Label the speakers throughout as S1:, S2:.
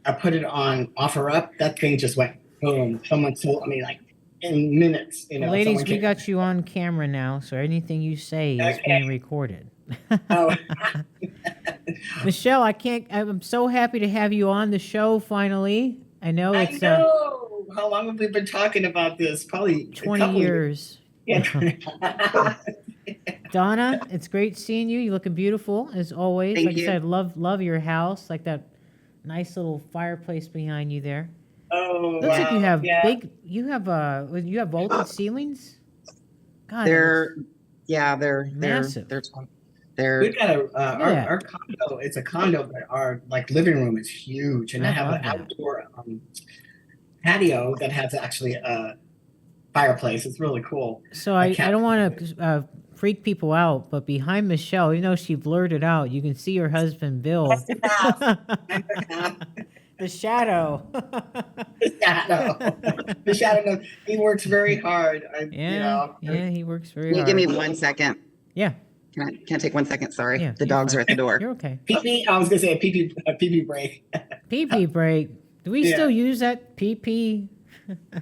S1: I put it on offer up. That thing just went boom. Someone sold, I mean, like in minutes, you know.
S2: Ladies, we got you on camera now, so anything you say is being recorded.
S1: Oh.
S2: Michelle, I'm so happy to have you on the show finally. I know
S1: I know. How long have we been talking about this? Probably
S2: 20 years.
S1: Yeah.
S2: Donna, it's great seeing you. You're looking beautiful as always.
S3: Thank
S2: like
S3: you.
S2: I said, love your house, like that nice little fireplace behind you there.
S1: Oh,
S2: looks like you have you have vaulted ceilings. God,
S3: they're
S2: massive.
S1: We've got our condo. It's a condo, but our like living room is huge, and I have an outdoor patio that has actually a fireplace. It's really cool.
S2: So I don't want to freak people out, but behind Michelle, you know, she blurted out, you can see her husband Bill. The shadow.
S1: The shadow. He works very hard.
S2: Yeah, he works very hard.
S3: Can you give me 1 second?
S2: Yeah.
S3: Can I take 1 second? Sorry.
S2: Yeah,
S3: the dogs are at the door.
S2: You're okay.
S1: PP, I was going to say a PP break.
S2: PP break. Do we still use that PP?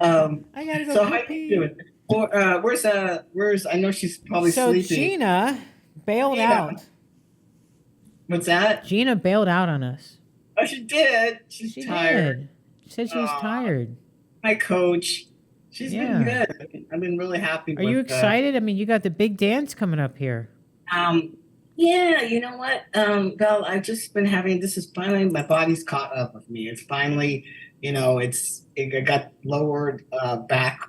S1: I
S2: gotta go.
S1: So how you doing? Where's I know she's probably sleeping.
S2: So GINA bailed out.
S1: What's that?
S2: GINA bailed out on us.
S1: Oh, she did. She's tired.
S2: She said she was tired.
S1: My coach. She's been good. I've been really happy.
S2: Are you excited? I mean, you got the big dance coming up here.
S1: Yeah, you know what, Belle, I've just been having, this is finally, my body's caught up with me. It's finally, you know, it got lowered back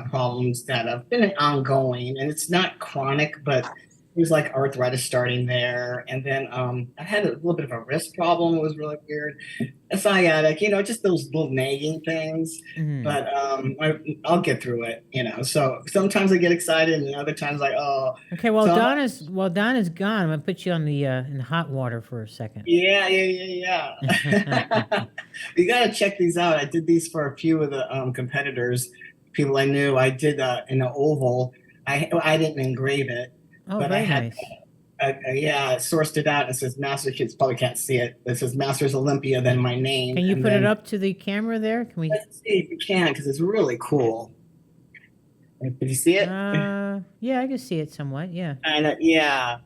S1: problems that have been ongoing, and it's not chronic, but it was like arthritis starting there. And then I had a little bit of a wrist problem. It was really weird. A sciatic, you know, just those little nagging things. Mm-hmm. But I'll get through it, you know. So sometimes I get excited, and other times like, oh.
S2: Okay, well, so, Donna's gone. I'm gonna put you on the in hot water for a second.
S1: Yeah. You gotta check these out. I did these for a few of the competitors, people I knew. I did in an oval. I didn't engrave it.
S2: Oh,
S1: but
S2: very
S1: I had,
S2: nice.
S1: I sourced it out. It says Masters. Kids probably can't see it. It says Masters Olympia, then my name.
S2: Can you put it up to the camera there? Can we?
S1: Let's see if you can, because it's really cool. Did you see it?
S2: Yeah, I can see it somewhat. Yeah.
S1: And
S2: yeah.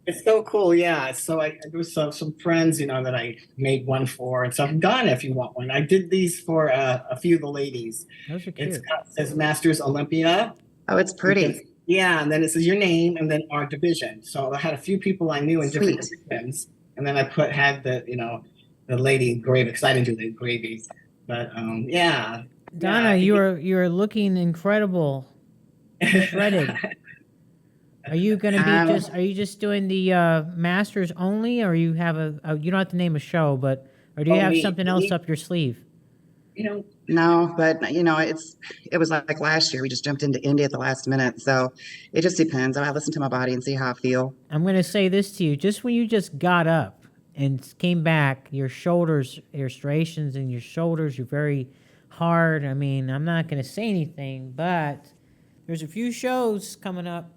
S1: It's so cool. Yeah. So there was some friends, you know, that I made one for, and so I'm done. If you want one, I did these for a few of the ladies.
S2: Those are cute.
S1: It says Masters Olympia.
S3: Oh, it's pretty.
S1: Yeah, and then it says your name and then our division. So I had a few people I knew in different divisions, and then I had the lady engrave it, because I didn't do the engraving. But yeah.
S2: Donna, you're looking incredible. Shredded. Are you going to be are you just doing the Masters only, or you have you don't have to name a show, but or do you have something else up your sleeve?
S1: You know.
S3: No, but you know, it was like last year. We just jumped into India at the last minute. So it just depends. I listen to my body and see how I feel.
S2: I'm going to say this to you. Just when you just got up and came back, your shoulders, your striations in your shoulders, you're very hard. I mean, I'm not going to say anything, but there's a few shows coming up.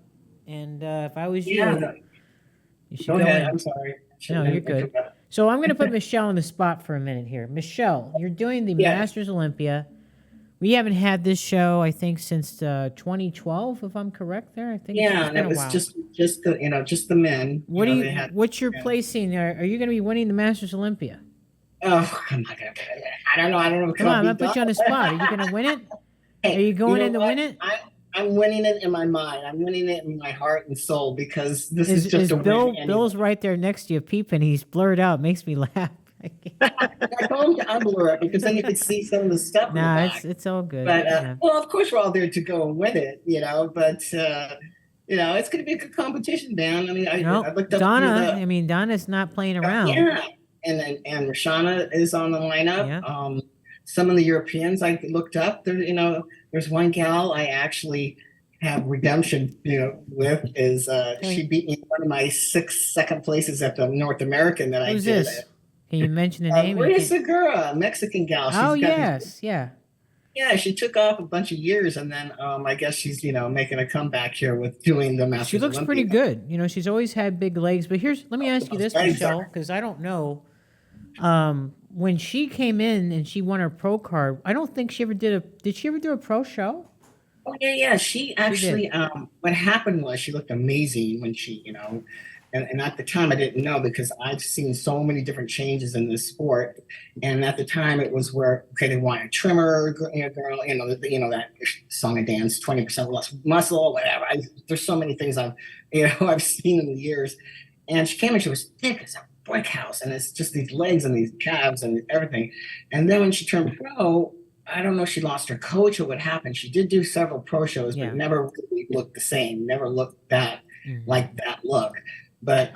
S2: And if I was you should go
S1: ahead.
S2: in.
S1: I'm sorry.
S2: No, you're good. So I'm going to put Michelle on the spot for a minute here. Michelle, you're doing the Masters Olympia. We haven't had this show, I think, since 2012, if I'm correct there. I think.
S1: Yeah, and it was just the men.
S2: What's your placing? Are you going to be winning the Masters Olympia?
S1: Oh, I'm not going to. I don't know.
S2: Come on, I'm going to put you on the spot. Are you going to win it? Are you going in to win it?
S1: I'm winning it in my mind. I'm winning it in my heart and soul, because this is just a win.
S2: Bill's right there next to you peeping. He's blurred out. Makes me laugh.
S1: I told him to unblur it, because then you could see some of the stuff.
S2: Nah, it's all good.
S1: But well, of course we're all there to go and win it, you know. But you know, it's going to be a good competition, Dan. I mean, I looked up
S2: Donna. Donna's not playing around.
S1: Yeah, and Rashana is on the lineup.
S2: Yeah.
S1: Some of the Europeans I looked up. There, you know, there's one gal I actually have redemption, you know, with. Is she beat me in one of my 6 second places at the North American that
S2: Who's
S1: I did.
S2: This? Can you mention the name?
S1: Maria Segura, Mexican gal.
S2: She's yes, yeah.
S1: Yeah, she took off a bunch of years, and then I guess she's making a comeback here with doing the
S2: She
S1: Masters
S2: looks pretty
S1: Olympia.
S2: good. You know, she's always had big legs. But let me ask you
S1: Those
S2: this,
S1: legs
S2: Michelle,
S1: are.
S2: because I don't know. When she came in and she won her pro card, I don't think she ever did she ever do a pro show?
S1: Oh yeah, yeah. She
S2: She did.
S1: actually, what happened was she looked amazing when and at the time I didn't know because I've seen so many different changes in this sport, and at the time it was where okay they want a trimmer, girl, that song and dance, 20% less muscle, whatever. There's so many things I've seen in the years, and she came and she was thick as a brick house, and it's just these legs and these calves and everything, and then when she turned pro. I don't know if she lost her coach or what happened. She did do several pro shows,
S2: Yeah.
S1: but never really looked the same, never looked like that look. But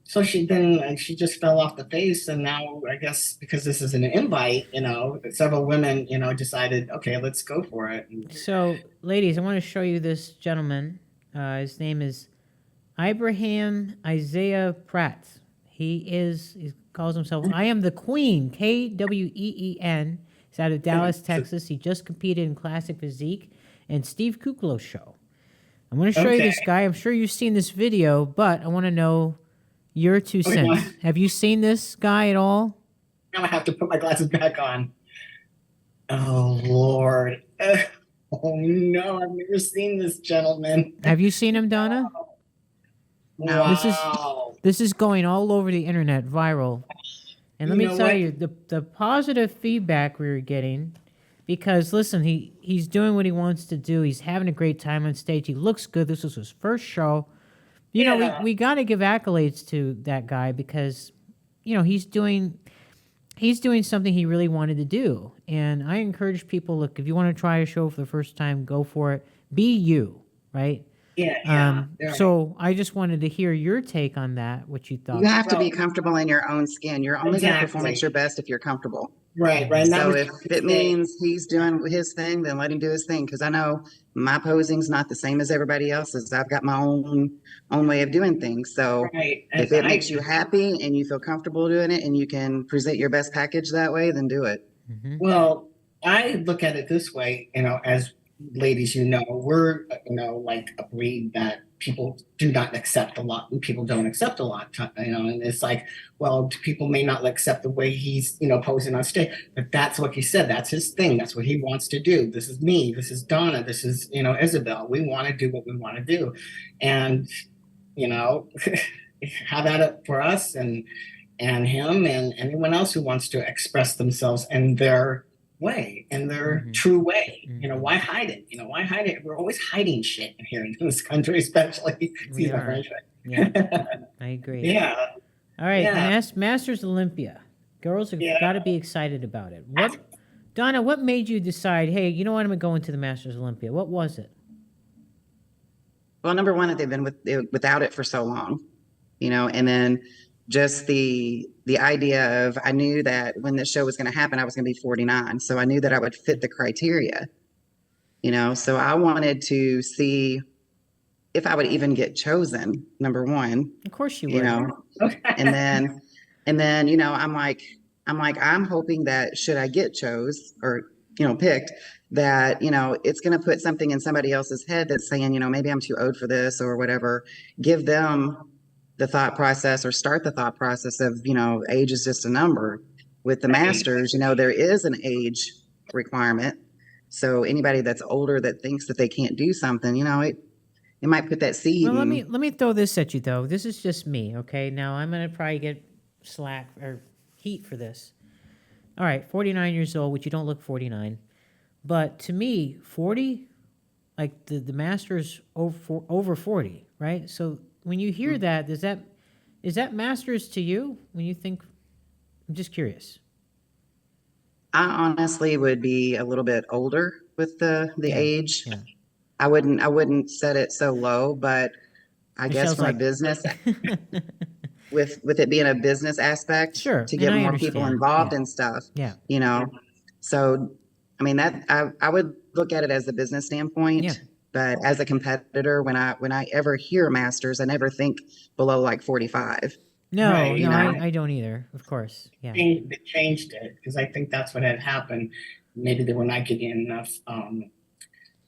S1: so she just fell off the face, and now I guess because this is an invite, several women, decided, okay, let's go for it.
S2: So, ladies, I want to show you this gentleman. His name is Ibrahim Isaiah Pratt. He calls himself I Am the Queen, Kween. He's out of Dallas, Texas. He just competed in Classic Physique and Steve Kuklow's show. I'm going to show you this guy. I'm sure you've seen this video, but I want to know your 2 cents. Have you seen this guy at all?
S1: Now I have to put my glasses back on. Oh, Lord. Oh, no, I've never seen this gentleman.
S2: Have you seen him, Donna?
S1: No.
S2: Wow. This is going all over the internet, viral. And let me tell you, the positive feedback we were getting, because listen, he's doing what he wants to do. He's having a great time on stage. He looks good. This was his first show. You know, we got to give accolades to that guy because, he's doing something he really wanted to do. And I encourage people, look, if you want to try a show for the first time, go for it. Be you, right?
S1: Yeah.
S2: So I just wanted to hear your take on that, what you thought.
S3: You have to be comfortable in your own skin. You're only going to perform at your best if you're comfortable.
S1: Right.
S3: So if it means he's doing his thing, then let him do his thing. Because I know my posing's not the same as everybody else's. I've got my own way of doing things. So if it makes you happy and you feel comfortable doing it and you can present your best package that way, then do it.
S2: Mm-hmm.
S1: Well, I look at it this way, as ladies, we're, like a breed that people do not accept a lot, and people don't accept a lot, and it's like, well, people may not accept the way he's, posing on stage, but that's what he said. That's his thing. That's what he wants to do. This is me. This is Donna. This is, Isabel. We want to do what we want to do. And, have at it for us and him and anyone else who wants to express themselves in their way, in their true way. Why hide it? Why hide it? We're always hiding shit here in this country, especially.
S2: We are. Yeah, I agree.
S1: Yeah.
S2: All right, Masters Olympia. Girls have got to be excited about it. Donna, what made you decide, hey, you know what, I'm going to go into the Masters Olympia? What was it?
S3: Well, number one, that they've been without it for so long, and then just the idea of, I knew that when this show was going to happen, I was going to be 49. So I knew that I would fit the criteria, so I wanted to see if I would even get chosen, number one.
S2: Of course you would.
S3: And then, I'm hoping that should I get picked, that, it's going to put something in somebody else's head that's saying, maybe I'm too old for this or whatever. Give them the thought process, or start the thought process of, age is just a number. With the Masters, there is an age requirement. So anybody that's older that thinks that they can't do something, it might put that seed.
S2: Well, let me throw this at you though. This is just me, okay? Now I'm gonna probably get slack or heat for this. All right, 49 years old, which you don't look 49, but to me, 40, like the Masters over 40, right? So when you hear that, is that Masters to you? When you think, I'm just curious.
S3: I honestly would be a little bit older with the age.
S2: Yeah.
S3: I wouldn't set it so low, but I guess from a business, with it being a business aspect,
S2: sure,
S3: to get more people involved and stuff.
S2: Yeah.
S3: So I mean, that I would look at it as a business standpoint.
S2: Yeah.
S3: But as a competitor, when I ever hear Masters, I never think below like 45.
S2: No, I don't either. Of course, yeah.
S1: They changed it because I think that's what had happened. maybe they were not getting enough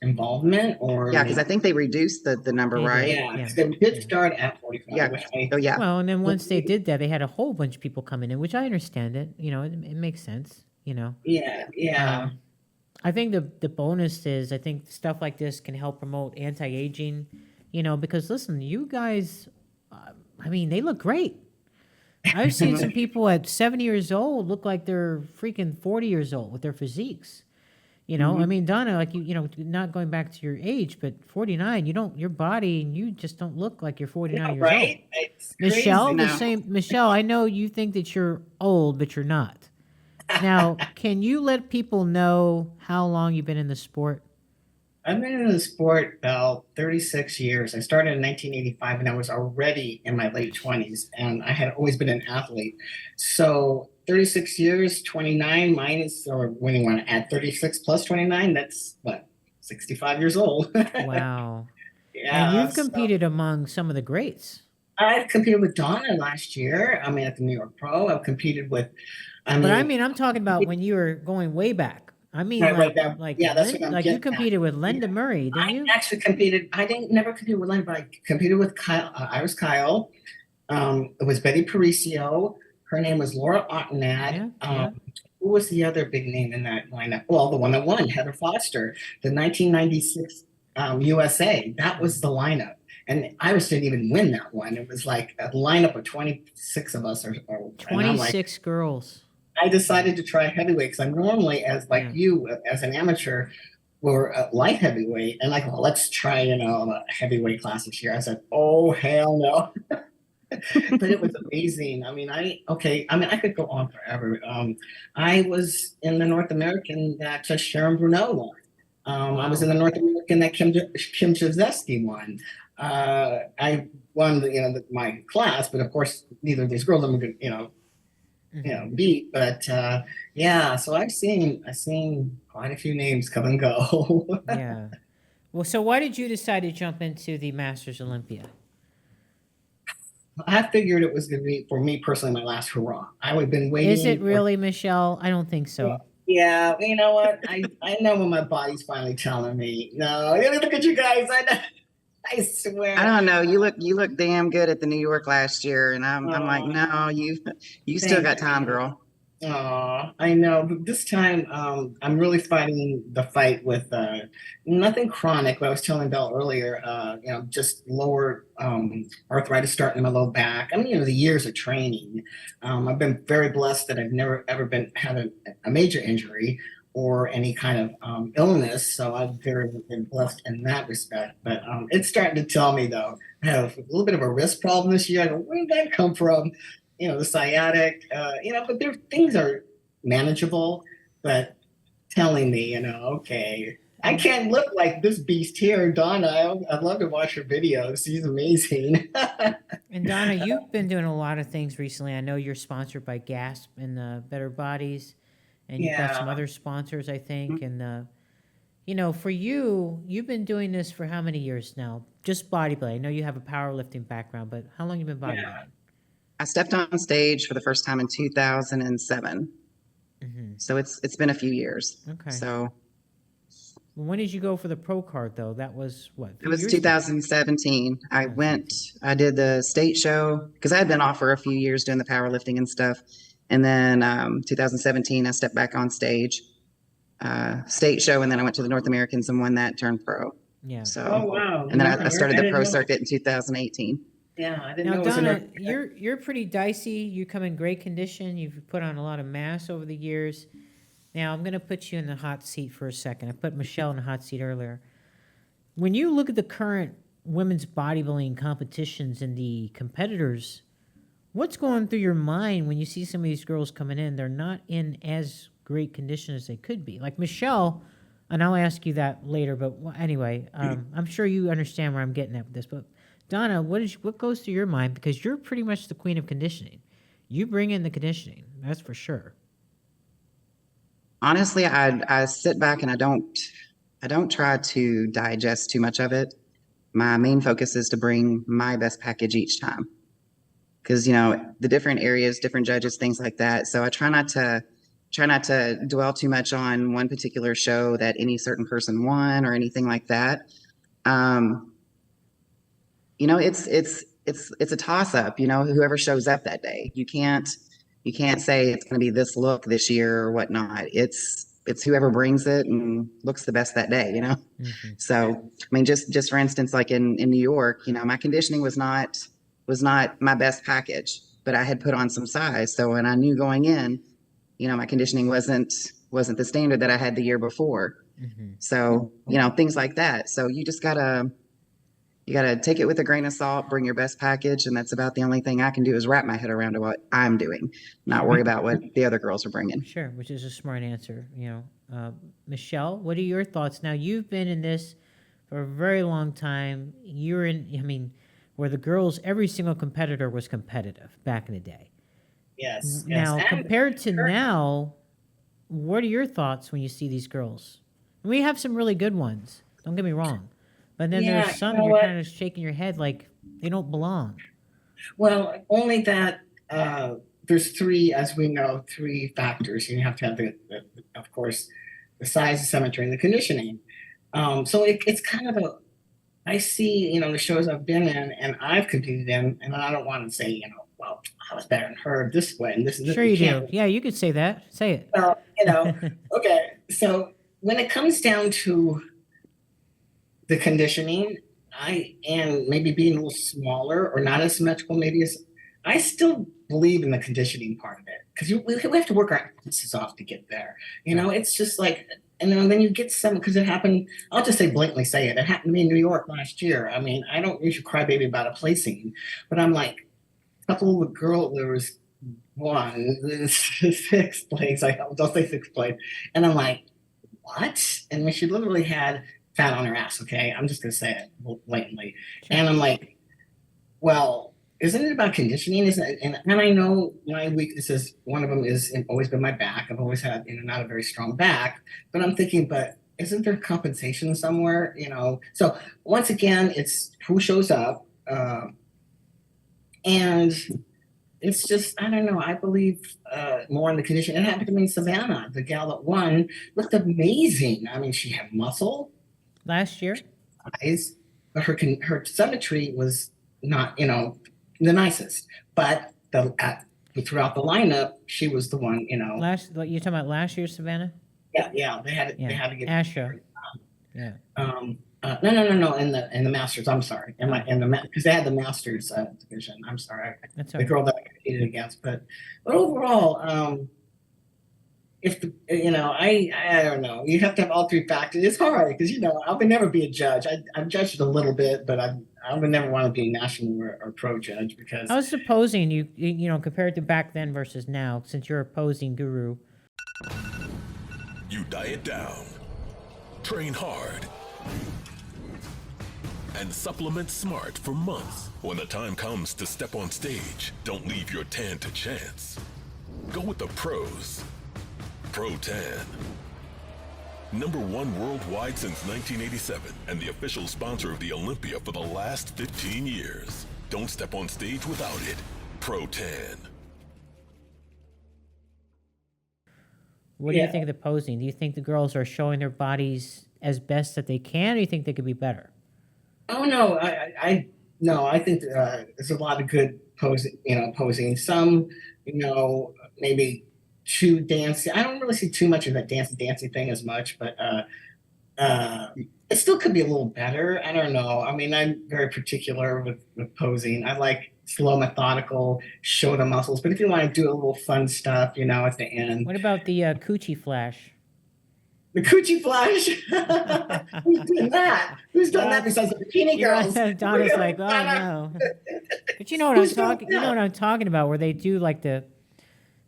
S1: involvement, or
S3: Yeah, because I think they reduced the number,
S2: They did.
S3: right?
S1: yeah,
S2: Yeah.
S1: they did
S2: Yeah.
S1: start at 45,
S3: Yeah.
S1: which
S3: Oh, yeah.
S2: Well, and then once they did that, they had a whole bunch of people coming in, which I understand it. You know, it makes sense. You know,
S1: yeah.
S2: I think the bonus is I think stuff like this can help promote anti-aging. You know, because listen, you guys, I mean, they look great. I've seen some people at 70 years old look like they're freaking 40 years old with their physiques. You know, I mean, Donna, like you know, not going back to your age, but 49, your body, and you just don't look like you're 49 years old.
S1: Right? It's
S2: Michelle,
S1: crazy.
S2: the
S3: No.
S2: same. Michelle, I know you think that you're old, but you're not. Now, can you let people know how long you've been in the sport?
S1: I've been in the sport about 36 years. I started in 1985 and I was already in my late 20s, and I had always been an athlete. So 36 years, 29 minus, or when you want to add 36 plus 29, that's what, 65 years old.
S2: Wow. And
S1: Yeah.
S2: you've competed among some of the greats.
S1: I've competed with Donna last year. I mean, at the New York Pro, I've competed with,
S2: But I mean, I'm talking about when you were going way back. I mean,
S1: right
S2: like,
S1: there. Yeah, that's what I'm
S2: like you
S1: getting at.
S2: competed with Linda Murray, didn't
S1: I
S2: you?
S1: actually competed. I didn't never compete with Linda, but I competed with Kyle, Iris Kyle. It was Betty Paricio. Her name was Laura Ottenad.
S2: Yeah.
S1: Who was the other big name in that lineup? Well, the one that won, Heather Foster, the 1996 USA. That was the lineup. And Iris didn't even win that one. It was like a lineup of 26 of us, or and I'm like,
S2: 26 girls.
S1: I decided to try heavyweight because I'm normally, as like you, as an amateur, were light heavyweight, and like, well, let's try, a heavyweight class this year. I said, oh hell no. But it was amazing. I mean, I could go on forever. I was in the North American that Sharon Bruneau won. I was in the North American that Kim Jazeski won. I won my class, but of course neither of these girls I'm good, beat. But yeah, so I've seen quite a few names come and go.
S2: Yeah. Well, so why did you decide to jump into the Masters Olympia?
S1: I figured it was going to be, for me personally, my last hurrah. I would have been waiting.
S2: Is it really, Michelle? I don't think so.
S1: Yeah, you know what? I know when my body's finally telling me, no, look at you guys. I swear.
S3: I don't know. You look damn good at the New York last year, and I'm like, no, you still got time, girl.
S1: Oh, I know. But this time, I'm really fighting the fight with nothing chronic. But I was telling Belle earlier, just lower arthritis starting in my low back. I mean, the years of training. I've been very blessed that I've never ever had a major injury or any kind of illness. So I've been blessed in that respect. But it's starting to tell me, though, I have a little bit of a wrist problem this year. I go, where did that come from? The sciatic, but things are manageable, but telling me, okay, I can't look like this beast here, Donna. I'd love to watch her videos. She's amazing.
S2: And Donna, you've been doing a lot of things recently. I know you're sponsored by Gasp and Better Bodies, and you've got some other sponsors, I think. And, for you've been doing this for how many years now? Just bodybuilding. I know you have a powerlifting background, but how long have you been bodybuilding?
S3: Yeah. I stepped on stage for the first time in 2007. So it's been a few years.
S2: Okay.
S3: So
S2: when did you go for the PROCARD though? That was what?
S3: It was 2017. I did the state show because I had been off for a few years doing the powerlifting and stuff. And then 2017, I stepped back on stage, state show, and then I went to the North Americans and won that, turned pro.
S2: Yeah.
S3: So,
S1: oh wow.
S3: And then I started the pro circuit in 2018.
S1: Yeah, I didn't know.
S2: Now, Donna, you're pretty dicey. You come in great condition. You've put on a lot of mass over the years. Now, I'm going to put you in the hot seat for a second. I put Michelle in the hot seat earlier. When you look at the current women's bodybuilding competitions and the competitors, what's going through your mind when you see some of these girls coming in? They're not in as great condition as they could be. Like Michelle, and I'll ask you that later, but anyway, I'm sure you understand where I'm getting at with this, but Donna, what goes through your mind? Because you're pretty much the queen of conditioning. You bring in the conditioning, that's for sure.
S3: Honestly, I sit back and I don't try to digest too much of it. My main focus is to bring my best package each time. Because, the different areas, different judges, things like that. So I try not to try not to dwell too much on one particular show that any certain person won or anything like that. You know, it's a toss up, you know, whoever shows up that day. You can't say it's going to be this look this year or whatnot. It's whoever brings it and looks the best that day, you know?
S2: Mm-hmm.
S3: So, I mean, just for instance, like in New York, you know, my conditioning was not my best package, but I had put on some size. So when I knew going in, you know, my conditioning wasn't the standard that I had the year before.
S2: Mm-hmm.
S3: So, you know, things like that. So you just gotta take it with a grain of salt, bring your best package. And that's about the only thing I can do is wrap my head around to what I'm doing, not worry about what the other girls are bringing.
S2: Sure, which is a smart answer. You know, Michelle, what are your thoughts? Now, you've been in this for a very long time. You're in, I mean, where the girls, every single competitor was competitive back in the day.
S1: Yes.
S2: Now,
S1: And
S2: compared to now, what are your thoughts when you see these girls? And we have some really good ones. Don't get me wrong. But then
S1: Yeah,
S2: there's some
S1: you know
S2: you're
S1: what?
S2: kind of shaking your head like they don't belong.
S1: Well, only that there's three, as we know, three factors. You have to have of course, the size, the symmetry, and the conditioning. So it's kind of a, I see, you know, the shows I've been in and I've competed in, and I don't want to say, you know, well, I was better than her this way and this and this.
S2: Sure you do. Yeah, you could say that. Say it.
S1: Well, you know, okay. So when it comes down to the conditioning, and maybe being a little smaller or not as symmetrical, maybe as I still believe in the conditioning part of it because we have to work our asses off to get there. You know, it's just like, and then you get some, because it happened. I'll just say blatantly say it. It happened to me in New York last year. I mean, I don't usually cry baby about a placing, but I'm like, a couple of girls. There was one sixth place. Don't say sixth place, and I'm like, what? And when she literally had fat on her ass, okay? I'm just gonna say it blatantly.
S2: Sure.
S1: And I'm like, well, isn't it about conditioning? Isn't it? And I know my weaknesses, one of them is always been my back. I've always had, you know, not a very strong back, but I'm thinking, but isn't there compensation somewhere? You know, so once again, it's who shows up. And it's just, I don't know. I believe more in the condition. It happened to me in Savannah. The gal that won looked amazing. I mean, she had muscle,
S2: Last year?
S1: eyes, but her symmetry was not, you know, the nicest. But throughout the lineup, she was the one, you know.
S2: You're talking about last year, Savannah?
S1: Yeah. They had to get
S2: Asha. Yeah.
S1: No. In the Masters, I'm sorry. Because they had the Masters division. I'm sorry.
S2: That's
S1: the
S2: right.
S1: girl that I competed against, but overall, if you know, I don't know. You have to have all three factors. It's hard because, you know, I would never be a judge. I've judged a little bit, but I would never want to be a national or pro judge because
S2: I was supposing you know, compared to back then versus now, since you're a posing guru.
S4: You diet down, train hard, and supplement smart for months. When the time comes to step on stage, don't leave your tan to chance. Go with the pros. Pro Tan. #1 worldwide since 1987 and the official sponsor of the Olympia for the last 15 years. Don't step on stage without it. Pro Tan.
S2: What do you think of the posing? Do you think the girls are showing their bodies as best that they can, or do you think they could be better?
S1: Oh no, I think there's a lot of good posing. Some, you know, maybe too dancey. I don't really see too much of that dancey thing as much, but it still could be a little better. I don't know. I mean, I'm very particular with posing. I like slow, methodical, show the muscles. But if you want to do a little fun stuff, you know, at the end.
S2: What about the coochie flash?
S1: The coochie flash. Who's doing that? Who's done that besides the bikini girls?
S2: Donna's like, oh no. But you know what I'm talking. You know what I'm talking about, where they do like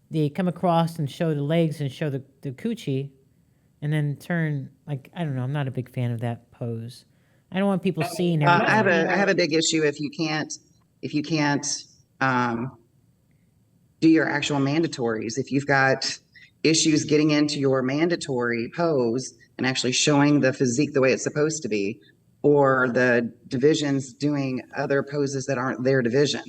S2: they come across and show the legs and show the coochie, and then turn like, I don't know. I'm not a big fan of that pose. I don't want people seeing it.
S3: I have a big issue if you can't do your actual mandatories. If you've got issues getting into your mandatory pose and actually showing the physique the way it's supposed to be, or the divisions doing other poses that aren't their division.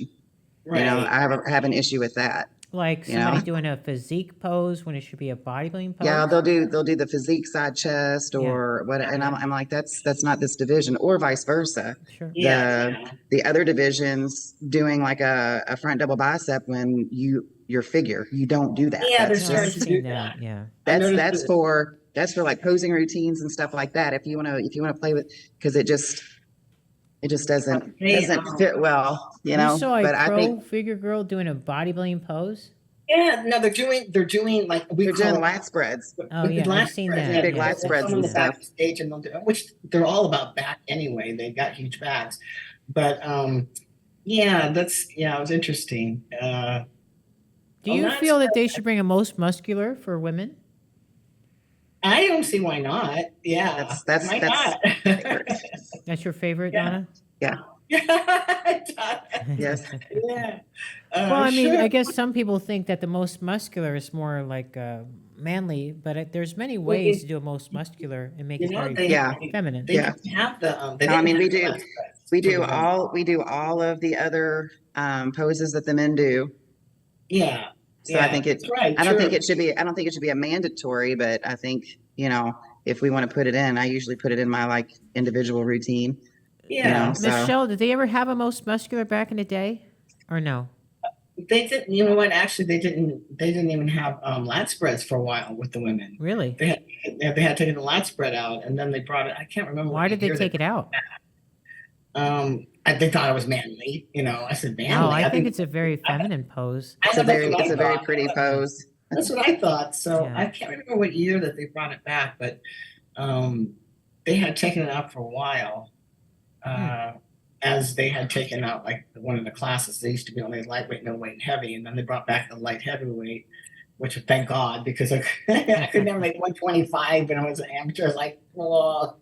S3: Right. You know, I have an issue with that.
S2: Like
S3: You
S2: somebody
S3: know?
S2: doing a physique pose when it should be a bodybuilding pose?
S3: Yeah, they'll do the physique side chest
S2: Yeah.
S3: or what, and I'm like, that's not this division, or vice versa.
S2: Sure.
S1: Yeah,
S3: The other divisions doing like a front double bicep when your figure, you don't do that.
S1: yeah. They're
S3: That's
S2: No, I've
S1: starting
S3: just
S1: to do
S2: seen
S1: that.
S2: that. Yeah.
S1: I noticed
S3: that's for like posing routines and stuff like that. If you wanna play with, because it just doesn't
S1: Hey,
S3: fit well, you
S2: You
S3: know.
S2: saw a
S3: But I
S2: pro
S3: think
S2: figure girl doing a bodybuilding pose?
S1: Yeah, no, they're doing like we
S3: they're
S1: call
S3: doing lat spreads.
S2: Oh, yeah, I've seen that,
S1: Yeah,
S3: big
S2: yeah.
S3: lat spreads
S1: some
S3: and
S1: in the
S3: stuff.
S1: backstage and they'll do, which they're all about back anyway. They've got huge backs, but yeah, it was interesting.
S2: Do you
S1: that's-
S2: feel that they should bring a most muscular for women?
S1: I don't see why not. Yeah,
S3: That's
S1: why
S3: favorite.
S1: not?
S2: That's your favorite,
S1: Yeah.
S2: Donna?
S3: Yeah. Yes.
S1: Yeah.
S2: Well, I mean,
S1: sure.
S2: I guess some people think that the most muscular is more like manly, but there's many ways to do a most muscular and make
S1: You
S2: it
S1: know,
S2: very
S3: Yeah.
S2: feminine.
S1: they
S3: Yeah.
S1: didn't have the. They
S3: No, I
S1: didn't
S3: mean,
S1: have the leg press
S3: we
S1: for
S3: do
S1: the women.
S3: all of the other poses that the men do.
S1: Yeah.
S3: So I think
S1: that's right.
S3: I don't
S1: true.
S3: think it should be a mandatory, but I think, you know, if we want to put it in, I usually put it in my like individual routine.
S1: Yeah.
S3: So-
S2: Michelle, did they ever have a most muscular back in the day, or no?
S1: They didn't. You know what? Actually, they didn't. They didn't even have lat spreads for a while with the women.
S2: Really?
S1: They had taken the lat spread out, and then they brought it. I can't remember.
S2: Why did they take it out?
S1: They thought it was manly. You know, I said manly.
S2: No, I think it's a very feminine pose.
S1: I
S3: It's
S1: know
S3: a
S1: that's
S3: very
S1: what I thought.
S3: pretty pose.
S1: That's what I thought. So
S2: Yeah.
S1: I can't remember what year that they brought it back, but they had taken it out for a while. As they had taken out like one of the classes, they used to be only lightweight, middleweight, and heavy, and then they brought back the light heavyweight, which thank God, because I could never make 125 when I was an amateur. I was like, oh.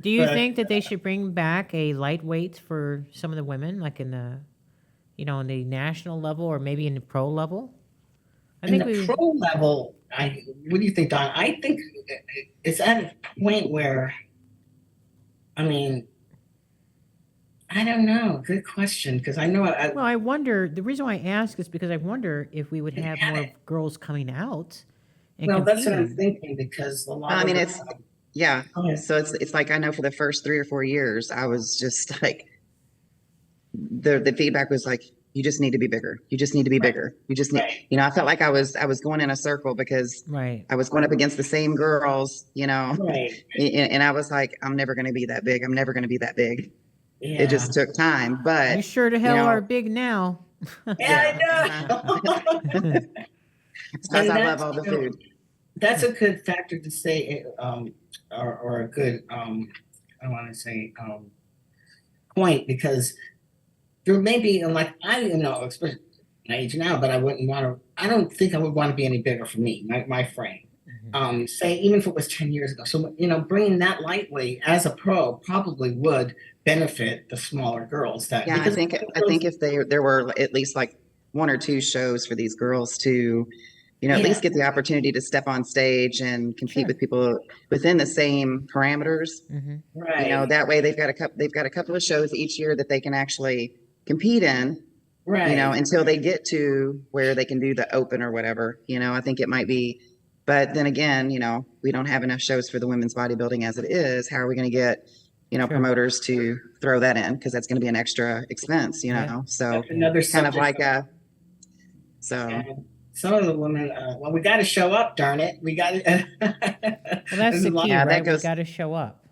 S2: Do you
S1: But-
S2: think that they should bring back a lightweight for some of the women, like in the, in the national level or maybe in the pro level? I
S1: In the pro level, what do you think, Don? I think it's at a point where, I mean, I don't know. Good question, because I know
S2: Well, I wonder, the reason why I ask is because I wonder if we would have more girls coming out and
S1: well, that's what I'm
S2: competing.
S1: thinking, because a lot
S3: I
S1: of
S3: mean,
S1: the-
S3: Yeah.
S1: Okay.
S3: So it's like, I know for the first 3 or 4 years, I was just like, the feedback was like, you just need to be bigger. You just need to be bigger. You just need,
S1: Right.
S3: I felt like I was going in a circle because
S2: Right.
S3: I was going up against the same girls,
S1: Right.
S3: and I was like, I'm never going to be that big. I'm never going to be that big.
S1: Yeah.
S3: It just took time,
S2: You
S3: but
S2: sure to hell
S3: know-
S2: are big now.
S1: Yeah, I know.
S3: it's because
S1: And
S3: I love
S1: that's,
S3: all the
S1: you know,
S3: food.
S1: That's a good factor to say, or a good, I want to say, point, because there may be, like, I especially my age now, but I don't think I would want to be any bigger for me, my frame. Say, even if it was 10 years ago. So, bringing that lightweight as a pro probably would benefit the smaller girls.
S3: Yeah, I think if there were at least like 1 or 2 shows for these girls to, at least get the opportunity to step on stage and compete with people within the same parameters.
S1: Right.
S3: That way they've got a couple of shows each year that they can actually compete in.
S1: Right.
S3: Until they get to where they can do the open or whatever. I think it might be. But then again, we don't have enough shows for the women's bodybuilding as it is. How are we going to get, promoters to throw that in? Because that's going to be an extra expense, So
S1: That's another
S3: kind of
S1: subject.
S3: like so.
S1: And some of the women, well, we got to show up, darn it. We got to.
S2: Well, that's the key,
S3: Yeah, that
S2: right? We
S3: goes-
S2: got to show up.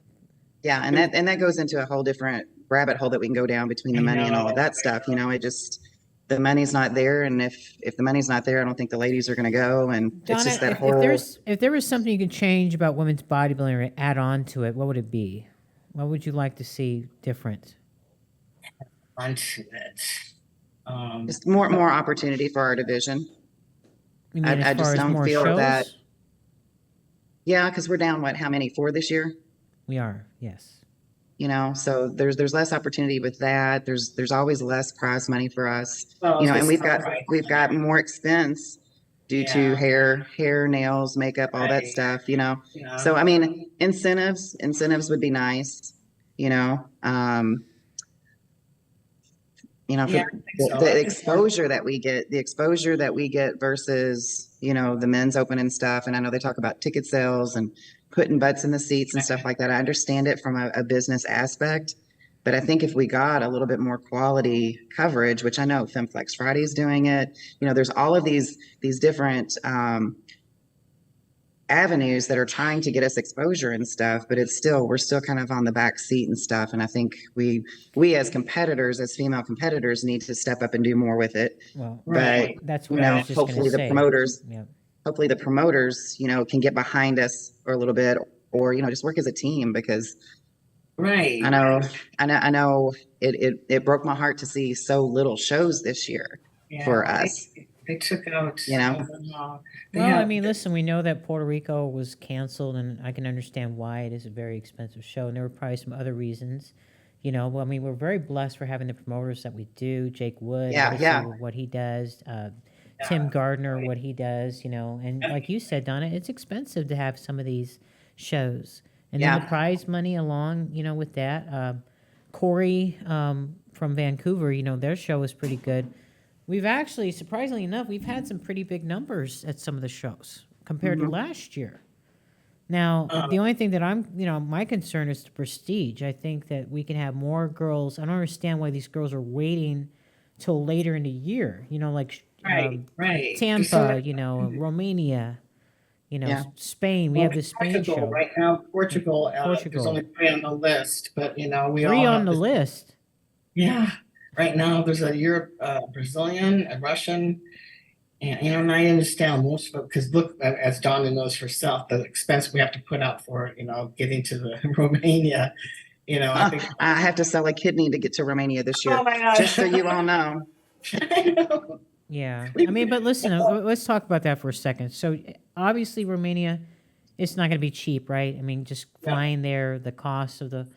S3: Yeah, and that goes into a whole different rabbit hole that we can go down between the money and all of that stuff. It just, the money's not there, and if the money's not there, I don't think the ladies are going to go. And
S2: Donna,
S3: it's just that
S2: if
S3: whole.
S2: if there was something you could change about women's bodybuilding or add on to it, what would it be? What would you like to see different?
S1: Onto it.
S3: Just more opportunity for our division.
S2: You mean
S3: I
S2: as
S3: just
S2: far as
S3: don't
S2: more
S3: feel
S2: shows?
S3: that- Yeah, because we're down how many? 4 this year?
S2: We are, yes.
S3: So there's less opportunity with that. There's always less prize money for us.
S1: Well,
S3: And
S1: it's
S3: we've
S1: not
S3: got
S1: right.
S3: more expense due to hair, nails, makeup, all that
S1: Right.
S3: stuff.
S1: Yeah.
S3: So I mean, incentives would be nice. you know, for
S1: Yeah, I think so.
S3: the exposure that we get versus, you know, the men's open and stuff. And I know they talk about ticket sales and putting butts in the seats and stuff like that. I understand it from a business aspect, but I think if we got a little bit more quality coverage, which I know FemFlex Friday is doing it, you know, there's all of these different avenues that are trying to get us exposure and stuff, but we're still kind of on the back seat and stuff. And I think we as competitors, as female competitors, need to step up and do more with it.
S2: Well,
S3: But
S2: that's
S3: you
S2: what I
S3: know,
S2: was just going
S3: hopefully
S2: to
S3: the
S2: say.
S3: promoters,
S2: Yeah.
S3: hopefully the promoters, you know, can get behind us for a little bit, or you know, just work as a team, because
S1: Right.
S3: I know it broke my heart to see so little shows this year for us.
S1: They took out,
S3: You know?
S2: Well, I mean, listen, we know that Puerto Rico was canceled, and I can understand why. It is a very expensive show, and there were probably some other reasons. You know, well, I mean, we're very blessed for having the promoters that we do. Jake Wood, obviously, what he does. Tim Gardner, what he does, you know. And like you said, Donna, it's expensive to have some of these shows. And then the prize money along, you know, with that. Corey from Vancouver, you know, their show is pretty good. We've actually, surprisingly enough, we've had some pretty big numbers at some of the shows compared to last year. Now, the only thing that my concern is the prestige. I think that we can have more girls. I don't understand why these girls are waiting till later in the year. You know, like Tampa, you know, Romania, you know, Spain. We have the Spain show.
S1: Right now, Portugal. There's only 3 on the list, but you know, we
S2: 3
S1: all
S2: on the list.
S1: Yeah. Right now, there's a Brazilian, a Russian, and you know, and I understand most of it because look, as Donna knows herself, the expense we have to put out for, you know, getting to the Romania. You know,
S3: I have to sell a kidney to get to Romania this year.
S1: Oh my gosh.
S3: Just so you all know.
S1: I know.
S2: Yeah, I mean, but listen, let's talk about that for a second. So obviously, Romania, it's not going to be cheap, right? I mean, just flying there, the cost of the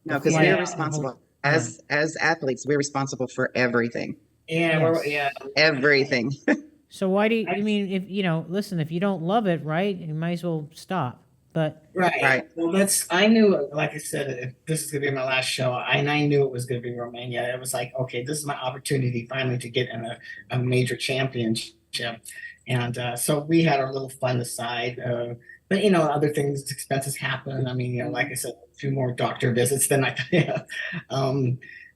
S3: no, because we're responsible. As athletes, we're responsible for everything.
S1: Yeah,
S3: everything.
S2: So why do you, I mean, if you know, listen, if you don't love it, right, you might as well stop. But
S1: right. Well, I knew, like I said, if this is gonna be my last show, and I knew it was gonna be Romania. It was like, okay, this is my opportunity finally to get in a major championship, and so we had our little fun aside. But you know, other things, expenses happen. I mean, you know, like I said, a few more doctor visits than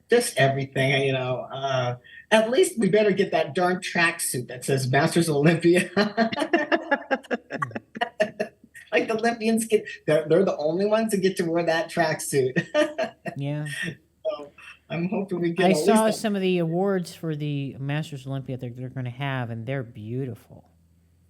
S1: just everything. You know, at least we better get that darn tracksuit that says Masters Olympia. Like the Olympians they're the only ones that get to wear that tracksuit.
S2: Yeah.
S1: So I'm hoping we get.
S2: I saw some of the awards for the Masters Olympia they're going to have, and they're beautiful.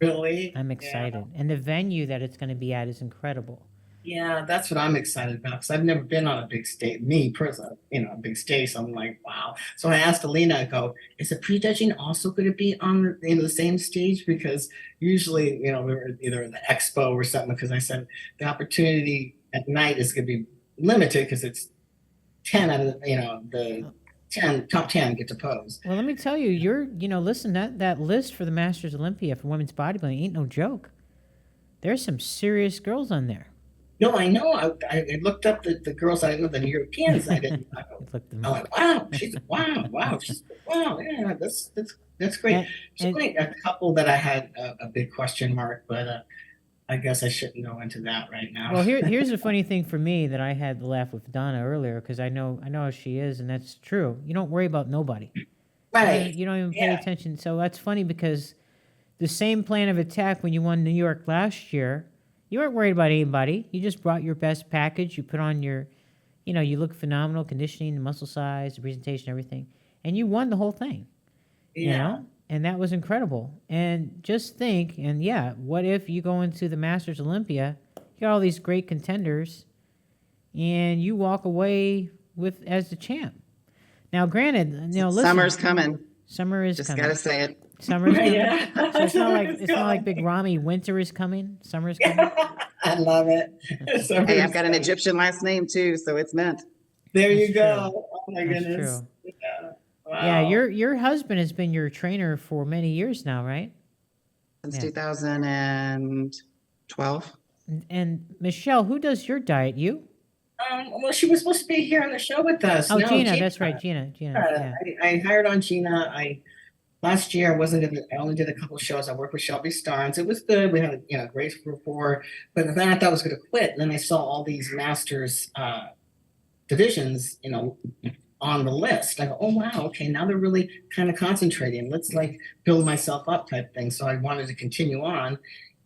S1: Really?
S2: I'm excited. Yeah. And the venue that it's going to be at is incredible.
S1: Yeah, that's what I'm excited about because I've never been on a big stage. Me personally, you know, a big stage. So I'm like, wow. So I asked Alina, I go, is the prejudging also going to be on the same stage? Because usually, you know, we were either in the expo or something. Because I said the opportunity at night is going to be limited because it's 10 out of the top 10 get to pose.
S2: Well, let me tell you, listen, that list for the Masters Olympia for women's bodybuilding ain't no joke. There's some serious girls on there.
S1: No, I know. I looked up the girls I know, the Europeans. I didn't. I'm like, wow, wow, yeah, that's great. She's great. A couple that I had a big question mark, but I guess I shouldn't go into that right now.
S2: Well, here's a funny thing for me that I had to laugh with Donna earlier because I know how she is, and that's true. You don't worry about nobody.
S1: Right.
S2: You don't even pay attention. So that's funny because the same plan of attack when you won New York last year. You weren't worried about anybody. You just brought your best package. You put on your, you look phenomenal, conditioning, the muscle size, the presentation, everything. And you won the whole thing.
S1: Yeah.
S2: You know? And that was incredible. And just think, and what if you go into the Masters Olympia, you got all these great contenders, and you walk away as the champ. Now, granted, listen.
S3: Summer's coming.
S2: Summer is
S3: just
S2: coming.
S3: Just gotta say it.
S2: Summer's coming. Yeah. So it's not like Big Ramy. Winter is coming. Summer's coming.
S1: I love it.
S3: Hey, I've got an Egyptian last name too, so it's meant.
S1: There you go.
S2: True.
S1: Oh my
S2: That's
S1: goodness.
S2: True.
S1: Yeah. Wow.
S2: Yeah, your husband has been your trainer for many years now, right?
S3: Since 2012.
S2: And Michelle, who does your diet? You?
S1: Well, she was supposed to be here on the show with us.
S2: Oh,
S1: No,
S2: Gina, that's right, Gina, yeah.
S1: I hired on Gina. Last year I only did a couple of shows. I worked with Shelby Starnes. It was good. We had a great rapport. But then I thought I was going to quit. And then I saw all these masters divisions, on the list. I go, oh wow, okay, now they're really kind of concentrating. Let's like build myself up type thing. So I wanted to continue on.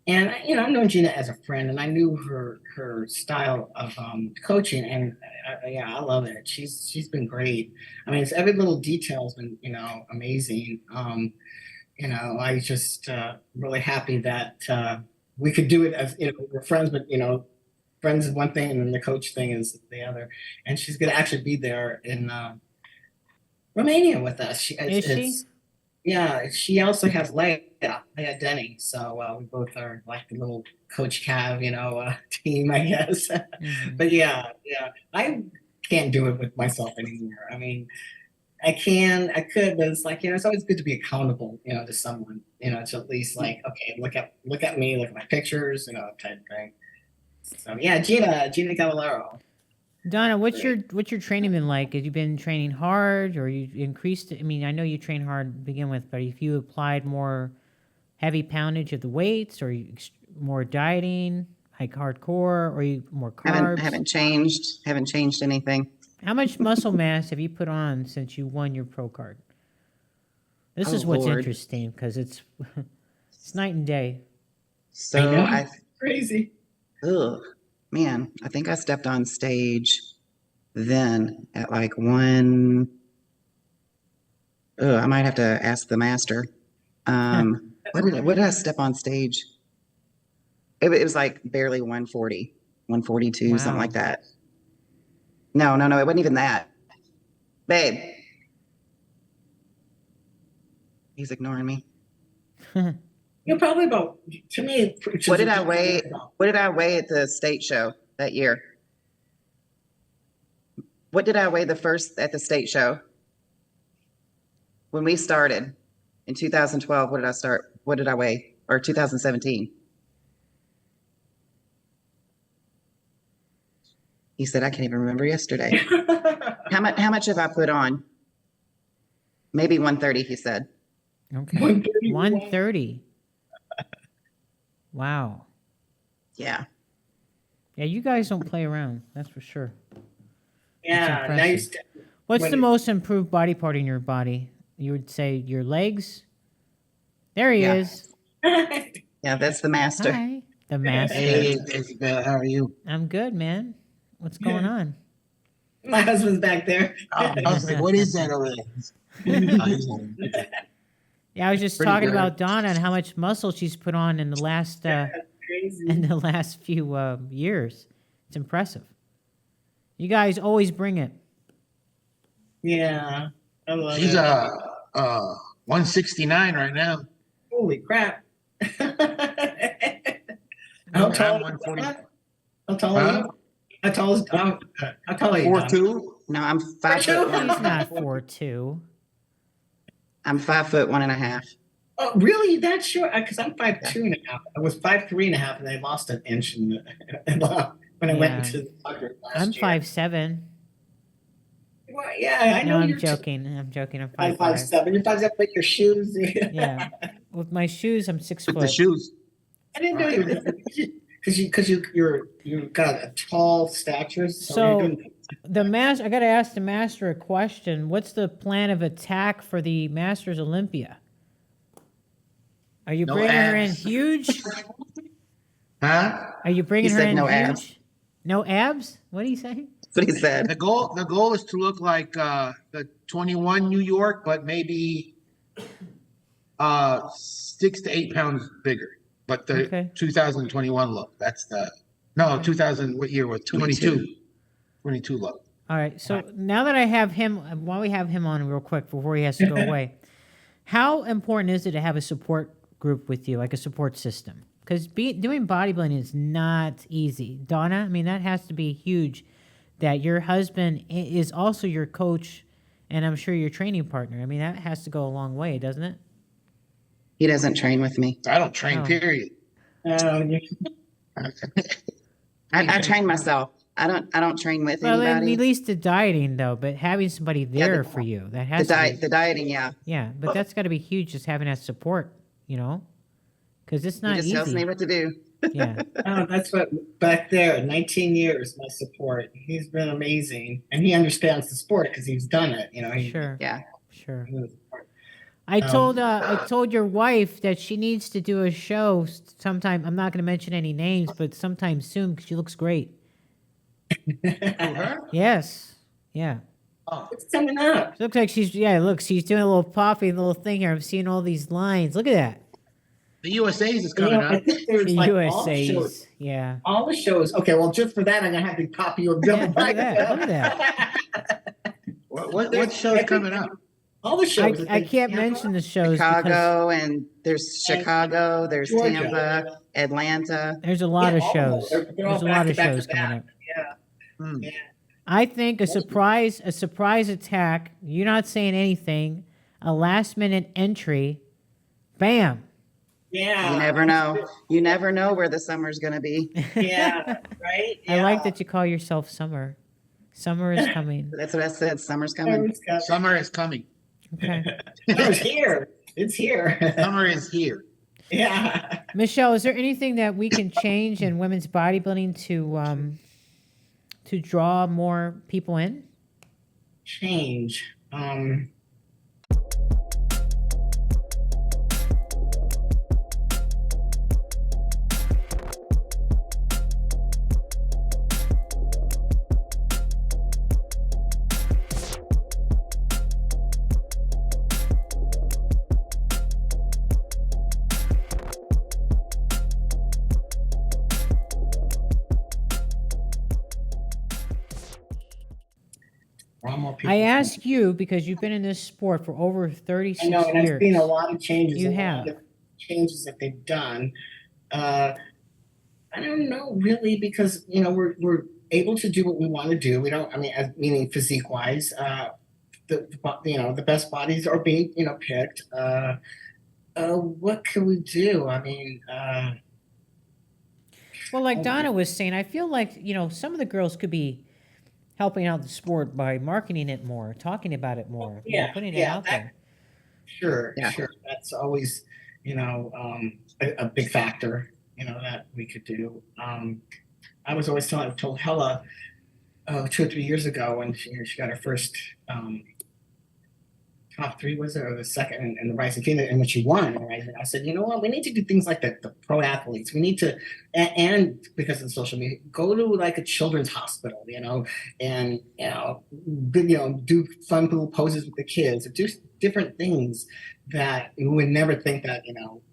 S1: And I've known Gina as a friend, and I knew her style of coaching, and I love it. She's been great. I mean, it's every little detail has been amazing. I just really happy that we could do it as we're friends, but friends is one thing, and then the coach thing is the other. And she's gonna actually be there in Romania with us.
S2: Is she?
S1: Yeah, she also has Leia Denny. So we both are like the little Coach Cav, team, I guess.
S2: Mhm.
S1: But yeah, I can't do it with myself anymore. I mean, I could, but it's like, it's always good to be accountable, to someone, to at least like, okay, look at me, look at my pictures, type thing. So yeah, Gina Cavallaro.
S2: Donna, what's your training been like? Have you been training hard, or you increased? I mean, I know you train hard to begin with, but if you applied more heavy poundage of the weights, or more dieting, like hardcore, or you more carbs?
S3: Haven't changed anything.
S2: How much muscle mass have you put on since you won your pro card? This
S3: Oh,
S2: is what's
S3: Lord.
S2: interesting, because it's night and day.
S3: So
S1: Crazy.
S3: Man, I think I stepped on stage then at like one. I might have to ask the master. What did I step on stage? It was like barely 140, 142,
S2: Wow.
S3: something like that. No, it wasn't even that. Babe. He's ignoring me.
S1: You're probably about, to me.
S3: What did I weigh? What did I weigh at the state show that year? What did I weigh at the state show? When we started in 2012, what did I weigh? Or 2017? He said, I can't even remember yesterday. How much have I put on? Maybe 130, he said.
S2: Okay. 130. Wow.
S3: Yeah.
S2: Yeah, you guys don't play around. That's for sure.
S1: Yeah,
S2: impressive.
S1: nice.
S2: What's the most improved body part in your body? You would say your legs? There he
S3: Yeah.
S2: is.
S3: Yeah, that's the master.
S2: Hi. The master.
S5: Hey, Isabel, how are you?
S2: I'm good, man. What's going on?
S1: My husband's back there.
S5: I was like, what is that over there?
S2: Yeah, I was just
S3: Pretty
S2: talking
S3: good.
S2: about Donna and how much muscle she's put on in the last
S1: Crazy.
S2: few years. It's impressive. You guys always bring it.
S1: Yeah, I love
S5: She's
S1: it.
S5: 169 right now.
S1: Holy crap. How
S5: I'm
S1: tall?
S5: 140.
S1: How tall are you? How tall is? How tall are you? Don?
S5: 4'2".
S3: No, I'm 5
S1: Two.
S3: foot
S2: He's
S3: 1.
S2: not 4'2".
S3: I'm 5 foot 1.5.
S1: Oh, really? That short? Because I'm 5'2.5". I was 5'3.5", and I lost an inch when I went
S2: Yeah.
S1: into the soccer last
S2: I'm
S1: year.
S2: 5'7".
S1: Well, yeah, I know
S2: No, I'm
S1: you're
S2: joking. I'm joking. I'm
S1: I'm
S2: 5'5".
S1: 5'7". You're 5'7", but your shoes.
S2: Yeah. With my shoes, I'm 6
S5: With
S2: foot.
S5: the shoes.
S1: I didn't know you because you got a tall stature.
S2: So-
S1: you're doing-
S2: I got to ask the master a question. What's the plan of attack for the Masters Olympia? Are you
S5: No
S2: bringing her in
S5: abs.
S2: huge?
S5: Huh?
S2: Are you bringing
S3: He
S2: her
S3: said
S2: in
S3: no
S2: huge?
S3: abs.
S2: No abs? What do you say?
S3: That's what he said.
S5: The goal is to look like the 21 New York, but maybe 6 to 8 pounds bigger. But the
S2: Okay.
S5: 2021 look. That's the 2000. What year was 22? 22 look.
S2: All right. So now that I have him, while we have him on real quick before he has to go away, how important is it to have a support group with you, like a support system? Because doing bodybuilding is not easy. Donna, I mean, that has to be huge that your husband is also your coach and I'm sure your training partner. I mean, that has to go a long way, doesn't it?
S3: He doesn't train with me.
S5: I don't train,
S2: Oh.
S5: period.
S1: you-
S3: I train myself. I don't train with
S2: Well, at
S3: anybody.
S2: least the dieting though, but having somebody there
S3: the-
S2: for you, that
S3: The
S2: has to
S3: diet,
S2: be,
S3: the dieting, yeah.
S2: yeah, but that's got to be huge, just having that support, you know, because it's
S3: He
S2: not
S3: just tells me
S2: easy.
S3: what to do.
S2: Yeah,
S1: Oh, that's what back there, 19 years, my support. He's been amazing. And he understands the sport because he's done it. You know,
S2: sure,
S3: Yeah.
S2: sure.
S1: he
S2: I
S1: Um,
S2: told your wife that she needs to do a show sometime. I'm not going to mention any names, but sometime soon because she looks great.
S5: Who, her?
S2: Yes, yeah.
S5: Oh,
S1: It's coming up.
S2: She looks like she's, yeah. Look, she's doing a little poppy little thing here. I'm seeing all these lines. Look at that.
S5: the USA's is
S1: You
S5: coming
S1: know, I
S5: up.
S1: think there's
S2: The
S1: like all the shows.
S2: USA's, yeah.
S1: All the shows. Okay, well, just for that, I'm gonna have to copy you a
S2: Yeah,
S1: double
S2: look at that, look
S1: that.
S5: What show's coming up?
S1: All the shows.
S2: I can't mention the shows because
S3: Chicago, and there's Chicago, there's
S1: Georgia.
S3: Tampa, Atlanta.
S2: there's a lot
S1: Yeah,
S2: of
S1: all of
S2: shows.
S1: them. They're all
S2: There's a lot of
S1: back to
S2: shows
S1: back.
S2: coming up.
S1: Yeah.
S5: Hmm.
S1: Yeah.
S2: I think a surprise attack. You're not saying anything. A last minute entry. Bam.
S1: Yeah.
S3: You never know. You never know where the summer's going to be.
S1: Yeah. Right.
S2: I like
S1: Yeah.
S2: that you call yourself Summer. Summer is coming.
S3: That's what I said. Summer's coming.
S1: Summer's coming.
S5: Summer is coming.
S2: Okay.
S1: It's here. It's here.
S5: Summer is here.
S1: Yeah.
S2: Michelle, is there anything that we can change in women's bodybuilding to draw more people in?
S1: Change. Draw more people
S2: I
S1: in.
S2: ask you because you've been in this sport for over 36
S1: I know, and I've
S2: years.
S1: seen a lot of changes.
S2: You
S1: a lot
S2: have.
S1: of changes that they've done. I don't know really because you know we're able to do what we want to do. We don't. I mean, meaning physique wise, the best bodies are being picked. What can we do? I mean,
S2: Well, like Donna was saying, I feel like, some of the girls could be helping out the sport by marketing it more, talking about it more, putting it out there.
S1: sure,
S3: Yeah.
S1: sure. That's always a big factor. That we could do. I was always told Hella 2 or 3 years ago when she got her first top 3 was it or the second in the Rising Phoenix and when she won right I said you know what we need to do things like the pro athletes we need to and because of the social media go to like a children's hospital and do fun little poses with the kids or do different things that you would never think that a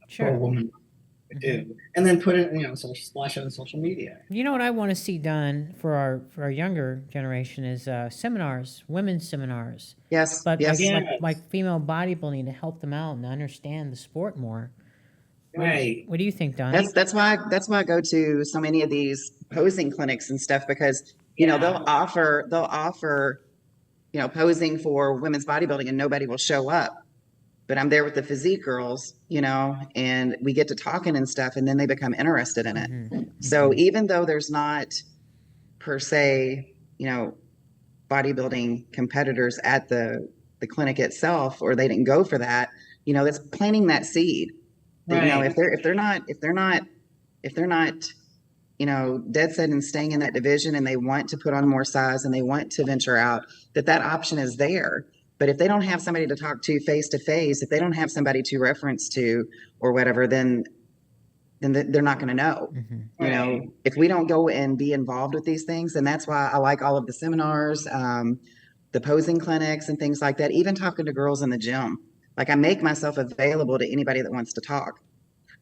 S2: Sure.
S1: pro woman would do and then put it so splash it on social media.
S2: You know what I want to see done for our younger generation is seminars, women's seminars,
S3: Yes.
S2: but
S3: yes.
S2: like female bodybuilding to help them out and understand the sport more.
S1: Right.
S2: What do you think, Donna?
S3: That's why I go to so many of these posing clinics and stuff because they'll offer posing for women's bodybuilding and nobody will show up. But I'm there with the physique girls, and we get to talking and stuff, and then they become interested in it.
S2: Mhm.
S3: So even though there's not per se, bodybuilding competitors at the clinic itself, or they didn't go for that, that's planting that seed. That,
S1: Right.
S3: if they're not, dead set and staying in that division, and they want to put on more size and they want to venture out, that option is there. But if they don't have somebody to talk to face, if they don't have somebody to reference to or whatever, then they're not going to know.
S2: Mhm.
S1: Right.
S3: If we don't go and be involved with these things, and that's why I like all of the seminars, the posing clinics and things like that, even talking to girls in the gym. Like I make myself available to anybody that wants to talk.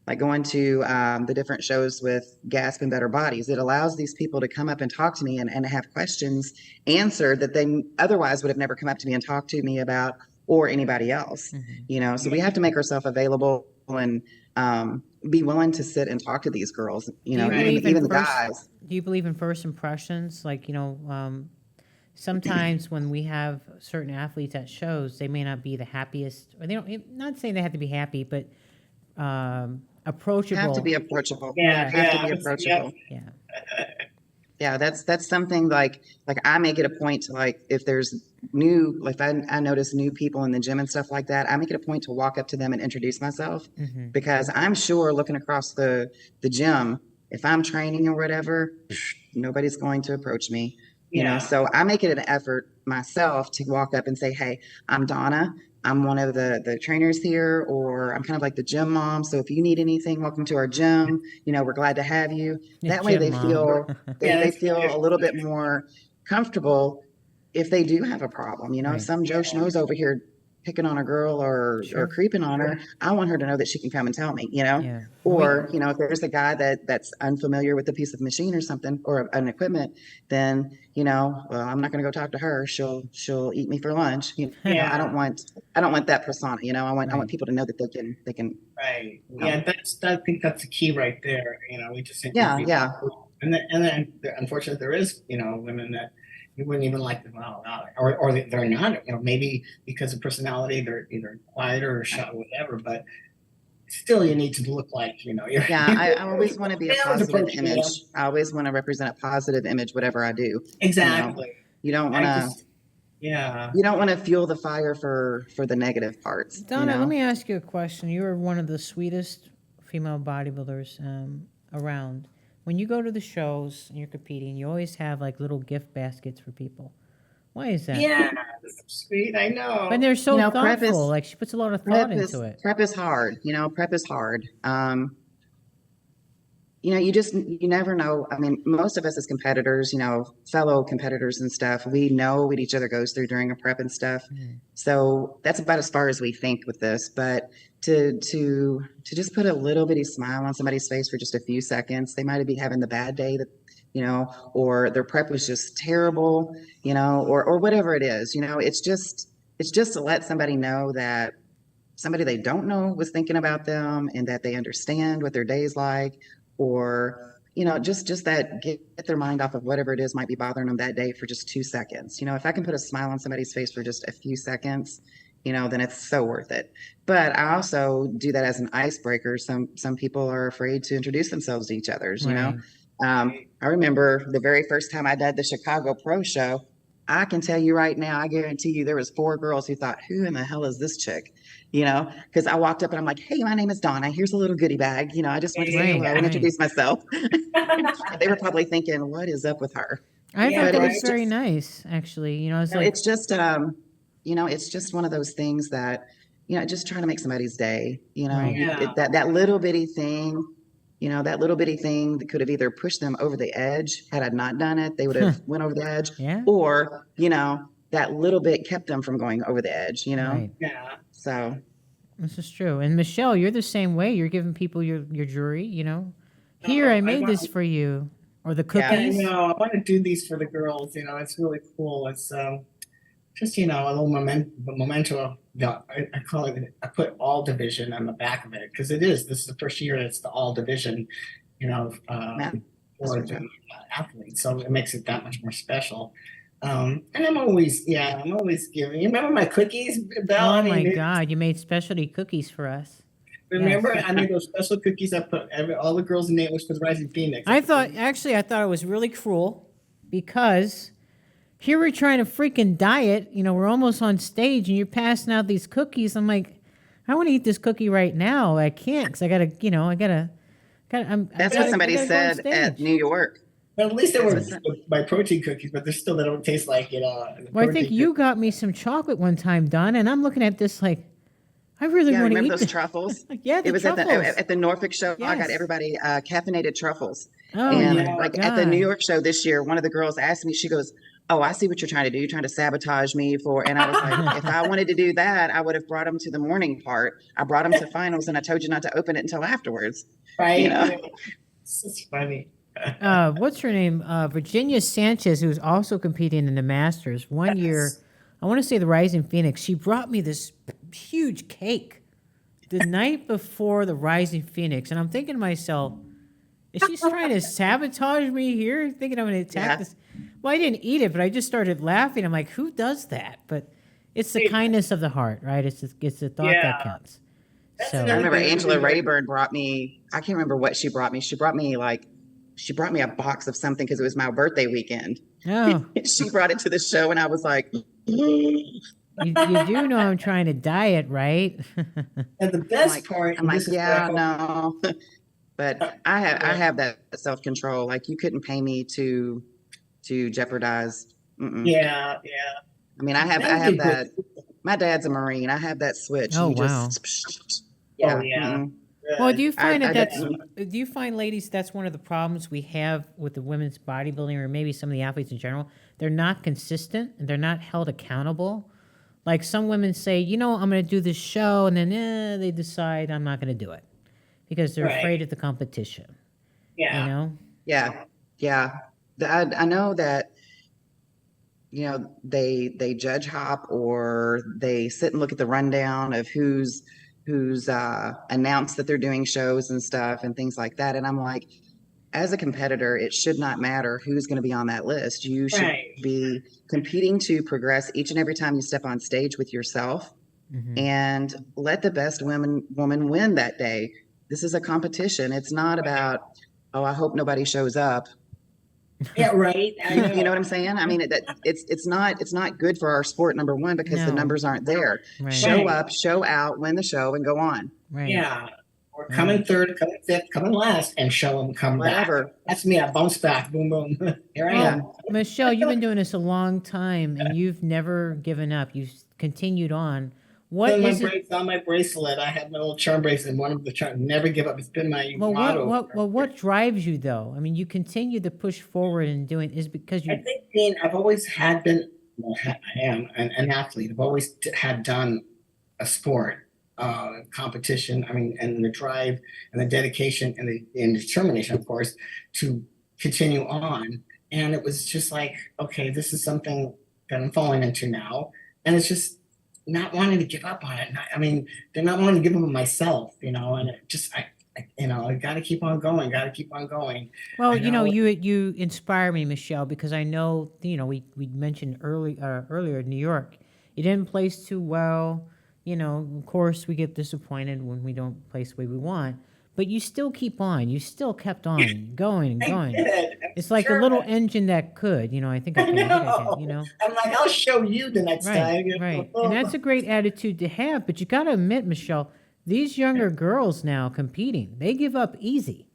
S3: Like going to the different shows with Gasp and Better Bodies, it allows these people to come up and talk to me and have questions answered that they otherwise would have never come up to me and talked to me about, or anybody else.
S2: Mhm.
S3: So we have to make ourselves available and be willing to sit and talk to these girls,
S2: you believe in
S3: even the
S2: first-
S3: guys.
S2: Do you believe in first impressions? Like, sometimes when we have certain athletes at shows, they may not be the happiest, or they don't, not saying they have to be happy, but approachable.
S3: Have to be approachable.
S1: Yeah,
S3: Have to be
S1: yeah,
S3: approachable.
S2: Yeah.
S3: Yeah, that's something like I make it a point to, like, if there's new, like I notice new people in the gym and stuff like that, I make it a point to walk up to them and introduce myself,
S2: Mm-hmm.
S3: because I'm sure looking across the gym, if I'm training or whatever, nobody's going to approach me, you know.
S1: Yeah.
S3: So I make it an effort myself to walk up and say, "Hey, I'm Donna. I'm one of the trainers here, or I'm kind of like the gym mom. So if you need anything, welcome to our gym. You know, we're glad to have you." That way
S2: Gym
S3: they
S2: mom.
S3: feel
S1: Yeah,
S3: they
S1: that's
S3: feel
S1: good.
S3: a little bit more comfortable if they do have a problem. You know, if
S2: Right.
S3: some Joe Schmo's over here picking on a girl or
S2: Sure.
S3: creeping on her, I want her to know that she can come and tell me, you know.
S2: Yeah.
S3: Or, you know, if there's a guy that's unfamiliar with a piece of machine or something, or an equipment, then, you know, well, I'm not going to go talk to her. She'll eat me for lunch. You know,
S1: Yeah.
S3: I don't want that persona. You know, I want
S2: Right.
S3: people to know that they can.
S1: Right.
S3: No.
S1: Yeah, I think that's the key right there. You know, we just
S3: Yeah, yeah.
S1: and then unfortunately there is, you know, women that you wouldn't even like them out, or they're not, you know, maybe because of personality they're either quieter or shy or whatever, but still you need to look like, you know, you're
S3: Yeah, I always want to be a
S1: Males
S3: positive
S1: approach me,
S3: image. I always want to represent a positive image, whatever I do.
S1: exactly.
S3: You don't
S1: I
S3: want to.
S1: just, yeah.
S3: You don't want to fuel the fire for the negative parts.
S2: Donna,
S3: you
S2: let
S3: know?
S2: me ask you a question. You are one of the sweetest female bodybuilders around. When you go to the shows and you're competing, you always have like little gift baskets for people. Why is that?
S1: Yeah, that's so sweet. I know.
S2: But they're so
S3: You know, prep
S2: thoughtful.
S3: is-
S2: Like she puts a lot of thought
S3: Prep is
S2: into it.
S3: prep is hard. You know, prep is hard. You know, you never know. I mean, most of us as competitors, you know, fellow competitors and stuff, we know what each other goes through during a prep and stuff.
S2: Mm.
S3: So that's about as far as we think with this. But to just put a little bitty smile on somebody's face for just a few seconds, they might be having the bad day that, you know, or their prep was just terrible, you know, or whatever it is. You know, it's just to let somebody know that somebody they don't know was thinking about them and that they understand what their day's like, or, you know, just that get their mind off of whatever it is might be bothering them that day for just 2 seconds. You know, if I can put a smile on somebody's face for just a few seconds, you know, then it's so worth it. But I also do that as an icebreaker. Some people are afraid to introduce themselves to each other's, you know. I remember the very first time I did the Chicago Pro Show. I can tell you right now, I guarantee you there was 4 girls who thought, who in the hell is this chick? You know, because I walked up and I'm like, hey, my name is Donna. Here's a little goodie bag. You know, I just want to say hello and introduce myself. They were probably thinking, what is up with her?
S2: I
S1: Yeah,
S2: thought that
S1: right.
S2: was very nice, actually. You know, it's
S3: No,
S2: like,
S3: it's just, you know, it's just one of those things that, you know, just trying to make somebody's day, you know,
S2: Right.
S1: Yeah.
S3: that little bitty thing, you know, that little bitty thing that could have either pushed them over the edge. Had I not done it, they would have went over the edge.
S2: yeah.
S3: Or, you know, that little bit kept them from going over the edge, you know?
S2: Right.
S1: Yeah.
S3: So,
S2: This is true. And Michelle, you're the same way. You're giving people your jewelry, you know. Here,
S1: Oh,
S2: I made this for you. Or the
S3: Yeah.
S1: I
S2: cookies.
S1: know. I want to do these for the girls. You know, it's really cool. It's just, you know, a little memento. I call it. I put all division on the back of it because it is. This is the first year it's the all division. You know, for the athletes, so it makes it that much more special. And I'm always giving. You remember my cookies, Belle?
S2: Oh
S1: I
S2: my
S1: mean,
S2: God, you made specialty cookies for us.
S1: remember,
S2: Yes.
S1: I made those special cookies. I put all the girls' names for the Rising Phoenix.
S2: I thought it was really cruel because here we're trying to freaking diet. You know, we're almost on stage and you're passing out these cookies. I'm like, I want to eat this cookie right now. I can't because I gotta, you know, I gotta.
S3: that's what somebody said at New York.
S1: But at least they were my protein cookies, but they don't taste like, you know.
S2: Well, I think you got me some chocolate one time, Don, and I'm looking at this like, I really
S3: Yeah,
S2: want to
S3: remember
S2: eat
S3: those truffles?
S2: Yeah, the
S3: It was
S2: truffles.
S3: at the Norfolk show. I got
S2: Yes.
S3: everybody caffeinated truffles.
S2: Oh,
S3: And
S2: my
S3: like
S2: God.
S3: at the New York show this year, one of the girls asked me, she goes, oh, I see what you're trying to do. You're trying to sabotage me for, and I was like, if I wanted to do that, I would have brought them to the morning part. I brought them to finals and I told you not to open it until afterwards.
S1: Right?
S3: You know?
S1: It's just funny.
S2: What's her name? Virginia Sanchez, who's also competing in the Masters. One year, I want to say the Rising Phoenix, she brought me this huge cake the night before the Rising Phoenix. And I'm thinking to myself, is she trying to sabotage me here? Thinking I'm going to attack this. Well, I didn't eat it, but I just started laughing. I'm like, who does that? But it's the kindness of the heart, right? It's the thought that counts.
S1: That's
S2: So
S3: I remember Angela Rayburn brought me, I can't remember what she brought me. She brought me like she brought me a box of something because it was my birthday weekend.
S2: Oh,
S3: She brought it to the show, and I was like,
S2: you do know I'm trying to diet, right?
S1: And the
S3: I'm
S1: best
S3: like,
S1: part,
S3: I'm
S1: and
S3: like,
S1: this is
S3: yeah,
S1: where I hope-
S3: no. But I have that self-control. Like, you couldn't pay me to jeopardize. Mm-mm.
S1: yeah, yeah.
S3: I mean, I
S1: That would be
S3: have
S1: a
S3: that.
S1: good.
S3: My dad's a Marine. I have that switch.
S2: Oh,
S3: You
S2: wow.
S3: just,
S1: Oh
S3: yeah.
S1: yeah.
S2: Well, do you
S3: I,
S2: find
S3: I
S2: that
S3: didn't.
S2: do you find, ladies, that's one of the problems we have with the women's bodybuilding, or maybe some of the athletes in general? They're not consistent and they're not held accountable. Like some women say, you know, I'm going to do this show, and then they decide I'm not going to do it because they're
S1: Right.
S2: afraid of the competition.
S1: Yeah.
S2: You know?
S3: Yeah, yeah. I know that, you know, they judge hop, or they sit and look at the rundown of who's announced that they're doing shows and stuff and things like that. And I'm like, as a competitor, it should not matter who's going to be on that list. You should
S1: Right.
S3: be competing to progress each and every time you step on stage with yourself,
S2: Mhm.
S3: and let the best woman win that day. This is a competition. It's not about, oh, I hope nobody shows up.
S1: Yeah, right. I know.
S3: You know what I'm saying? I mean, it's not good for our sport, number one, because the
S2: No.
S3: numbers aren't there.
S2: Right.
S3: Show
S1: Right.
S3: up, show out, win the show, and go on.
S2: Right.
S1: Yeah. Or coming third, coming fifth, coming last, and show them come
S3: Whatever.
S1: back. That's me. I bounce back. Boom, boom. Here I
S2: Well,
S1: am.
S2: Michelle, you've been doing this a long time, and you've never given up. You've continued on. What
S1: On my
S2: is it?
S1: brace, on my bracelet, I have my little charm bracelet. One of the charm. Never give up. It's been my
S2: Well,
S1: motto.
S2: what drives you though? I mean, you continue to push forward and doing is because
S1: I
S2: you.
S1: think, Dean, I've always had been, well, I am an athlete. I've always had done a sport, competition. I mean, and the drive and the dedication and the determination, of course, to continue on. And it was just like, okay, this is something that I'm falling into now, and it's just not wanting to give up on it. I mean, they're not wanting to give up on myself, you know, and it just, I got to keep on going. Got to keep on going.
S2: Well,
S1: I
S2: you know,
S1: know.
S2: you inspire me, Michelle, because I know, you know, we mentioned earlier New York. You didn't place too well. You know, of course, we get disappointed when we don't place the way we want, but you still keep on. You still kept on going and
S1: I
S2: going.
S1: did.
S2: It's like
S1: Sure.
S2: a little engine that could. You know, I think I
S1: I
S2: can. I think I can.
S1: know.
S2: You know.
S1: I'm like, I'll show you the next
S2: Right,
S1: time. You know?
S2: right. And that's a great attitude to have, but you got to admit, Michelle, these younger girls now competing, they give up easy.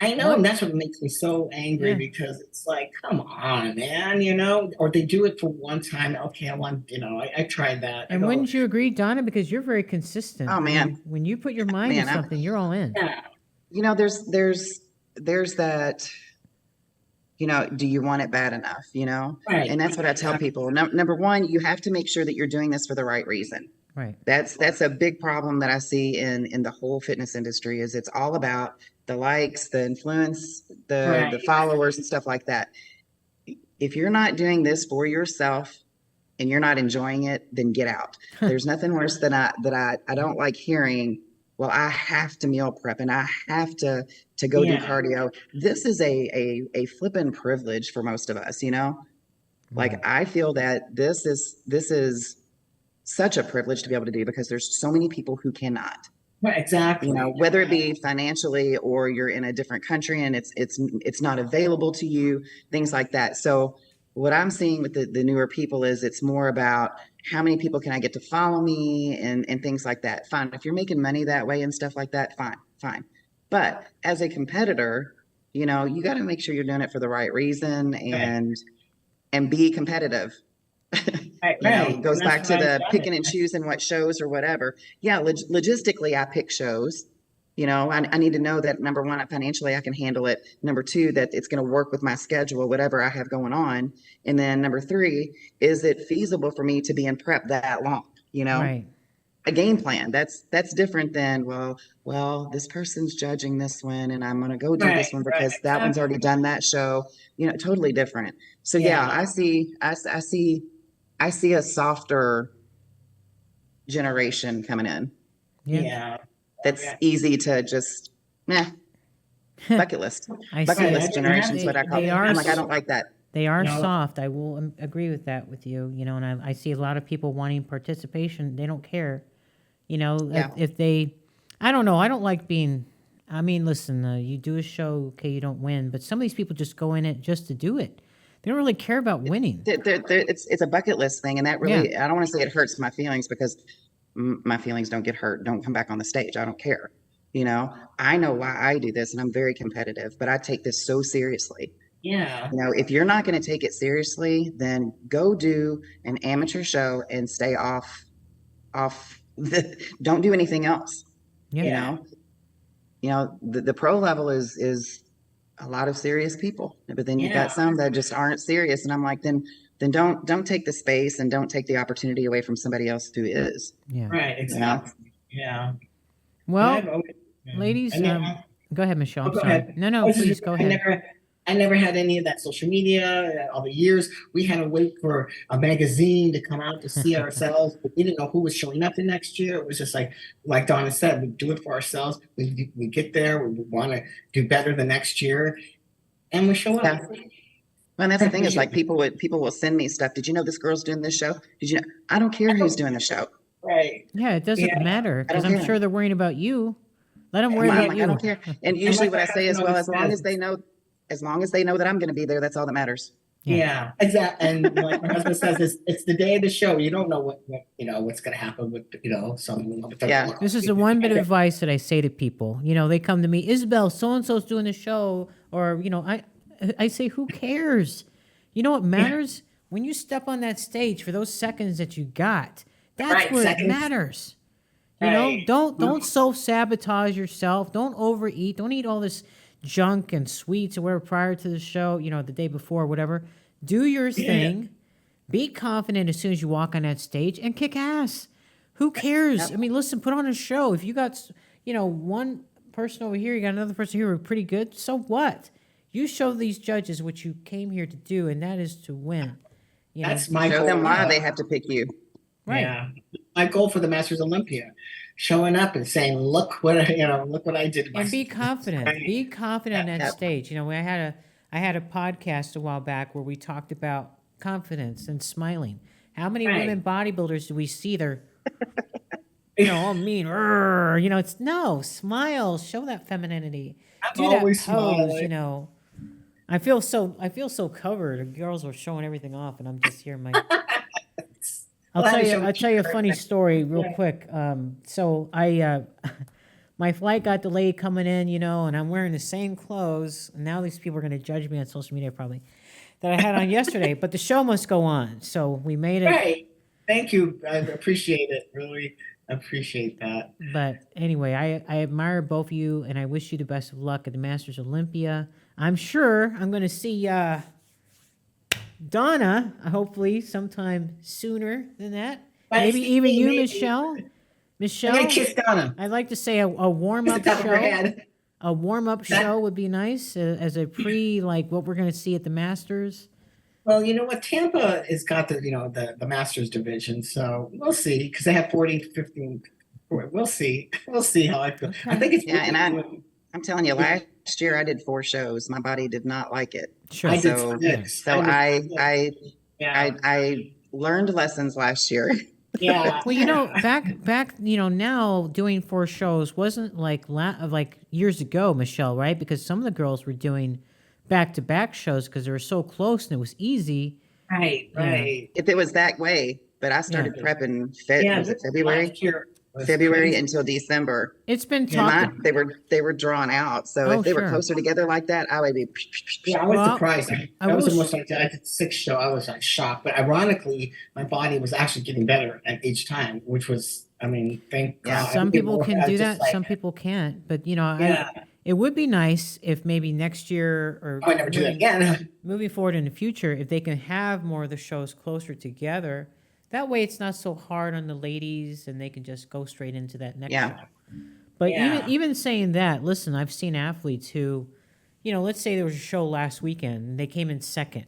S1: I know, and that's what makes me so angry
S2: Yeah.
S1: because it's like, come on, man, you know, or they do it for one time. Okay, I want, you know, I tried that. I
S2: And
S1: go,
S2: wouldn't you agree, Donna? Because you're very consistent.
S3: Oh, man.
S2: When you put your mind
S3: Man,
S2: to something, you're all in.
S1: yeah,
S3: You know, there's that, you know, do you want it bad enough? You know,
S1: right.
S3: and that's what I tell people. Number one, you have to make sure that you're doing this for the right reason.
S2: Right.
S3: That's a big problem that I see in the whole fitness industry. Is it's all about the likes, the influence, the
S1: Right.
S3: followers and stuff like that. If you're not doing this for yourself and you're not enjoying it, then get out. There's nothing worse than I don't like hearing, well, I have to meal prep and I have to go do
S1: Yeah.
S3: cardio. This is a flippin' privilege for most of us, you know? Like, I feel that this is such a privilege to be able to do, because there's so many people who cannot.
S1: Right, exactly.
S3: You know, whether it be financially or you're in a different country and it's not available to you, things like that. So what I'm seeing with the newer people is it's more about how many people can I get to follow me and things like that. Fine. If you're making money that way and stuff like that, fine. But as a competitor, you know, you got to make sure you're doing it for the right reason and be competitive.
S1: Right,
S3: You know,
S1: right.
S3: it goes
S1: And
S3: back
S1: that's
S3: to
S1: what I've
S3: the
S1: done.
S3: picking and choosing what shows or whatever. Yeah, logistically, I pick shows. You know, I need to know that, number one, financially I can handle it. Number two, that it's going to work with my schedule, whatever I have going on. And then number three, is it feasible for me to be in prep that long? You know,
S2: Right.
S3: a game plan. That's different than, well, this person's judging this one and I'm going to go do this
S1: Right,
S3: one
S1: right,
S3: because that one's already done that show. You know, totally different. So yeah, I see a softer generation coming in.
S2: Yeah.
S1: Yeah.
S3: That's
S1: Yeah.
S3: easy to just, bucket list.
S2: I
S3: Bucket
S2: see.
S3: list generation is what I call
S2: They
S3: it.
S2: are
S3: I'm like, I don't like that.
S2: They are
S1: No.
S2: soft. I will agree with that with you. You know, and I see a lot of people wanting participation. They don't care. You know,
S3: Yeah.
S2: if they, I don't know. I don't like being I mean, listen, you do a show, okay, you don't win, but some of these people just go in it just to do it. They don't really care about winning.
S3: It's a bucket list thing, and that really, I don't want to say it hurts my feelings because my feelings don't get hurt. Don't come back on the stage. I don't care. You know, I know why I do this, and I'm very competitive, but I take this so seriously.
S1: Yeah.
S3: You know, if you're not going to take it seriously, then go do an amateur show and stay off don't do anything else.
S2: Yeah.
S3: You know, the pro level is a lot of serious people, but then you've got some that just aren't serious. And I'm like, then don't take the space and don't take the opportunity away from somebody else who is.
S2: Yeah.
S1: Right. Exactly. Yeah.
S2: Well, ladies, go ahead, Michelle. I'm
S1: go
S2: sorry.
S1: ahead.
S2: No, please go ahead.
S1: I never had any of that social media. All the years we had to wait for a magazine to come out to see ourselves. But we didn't know who was showing up the next year. It was just like Donna said, we do it for ourselves. We get there. We want to do better the next year, and we show up.
S3: Yeah. Well, and that's the thing is like people will send me stuff. Did you know this girl's doing this show? Did you know? I don't care who's doing the show.
S1: Right.
S2: Yeah, it doesn't matter because I'm sure they're worrying about you. Let them worry about you.
S3: I don't care. And usually what I say is, well, as long as they know that I'm going to be there, that's all that matters.
S1: Yeah, exactly. And like my husband says, it's the day of the show. You don't know what's going to happen with someone.
S3: Yeah.
S2: This is the one bit of advice that I say to people. You know, they come to me, Isabel, so and so's doing the show, or I say, who cares? You know what matters? When you step on that stage for those seconds that you got, that's what it matters. You know, don't self-sabotage yourself. Don't overeat. Don't eat all this junk and sweets or whatever prior to the show, the day before, whatever. Do your thing. Be confident as soon as you walk on that stage and kick ass. Who cares? I mean, listen, put on a show. If you got, one person over here, you got another person here who are pretty good, so what? You show these judges what you came here to do, and that is to win.
S1: That's my goal.
S3: Show them why they have to pick you.
S2: Right.
S1: Yeah. My goal for the Masters Olympia, showing up and saying, look what I did.
S2: And be confident. Be confident on that stage. I had a podcast a while back where we talked about confidence and smiling. How many women bodybuilders do we see there? All mean. It's no, smile, show that femininity. Do that pose, smiling. I feel so covered. The girls were showing everything off, and I'm just here. I'll tell you a funny story real quick. So I, my flight got delayed coming in, and I'm wearing the same clothes. And now these people are going to judge me on social media probably that I had on yesterday. But the show must go on, so we made it.
S1: Right. Thank you. I appreciate it. Really appreciate that.
S2: But anyway, I admire both of you, and I wish you the best of luck at the Masters Olympia. I'm sure I'm going to see Donna, hopefully sometime sooner than that. Maybe even you, Michelle. Michelle,
S1: I'm gonna kiss Donna.
S2: I'd like to say a warm-up show. A warm-up show would be nice as a what we're going to see at the Masters.
S1: Well, you know what? Tampa has got the Masters division, so we'll see because they have 40, 15. We'll see. We'll see how I feel. Okay. I think it's
S3: and I'm telling you, last year I did 4 shows. My body did not like it.
S2: Sure.
S1: I did 6.
S3: So I learned lessons last year.
S1: Yeah.
S2: Well, back, now doing 4 shows wasn't like years ago, Michelle, right? Because some of the girls were doing back-to-back shows because they were so close and it was easy.
S1: Right.
S3: If it was that way, but I started prepping February. February until December.
S2: It's been talked.
S3: They were drawn out. So if they were closer together like that, I would be.
S1: Yeah, I was surprised. That was almost like I did 6 shows. I was shocked, but ironically, my body was actually getting better at each time, which was, thank God.
S2: Some people can do that. Some people can't. But it would be nice if maybe next year or
S1: I never do that again.
S2: Moving forward in the future, if they can have more of the shows closer together. That way it's not so hard on the ladies and they can just go straight into that next show. But even saying that, listen, I've seen athletes who, let's say there was a show last weekend and they came in second.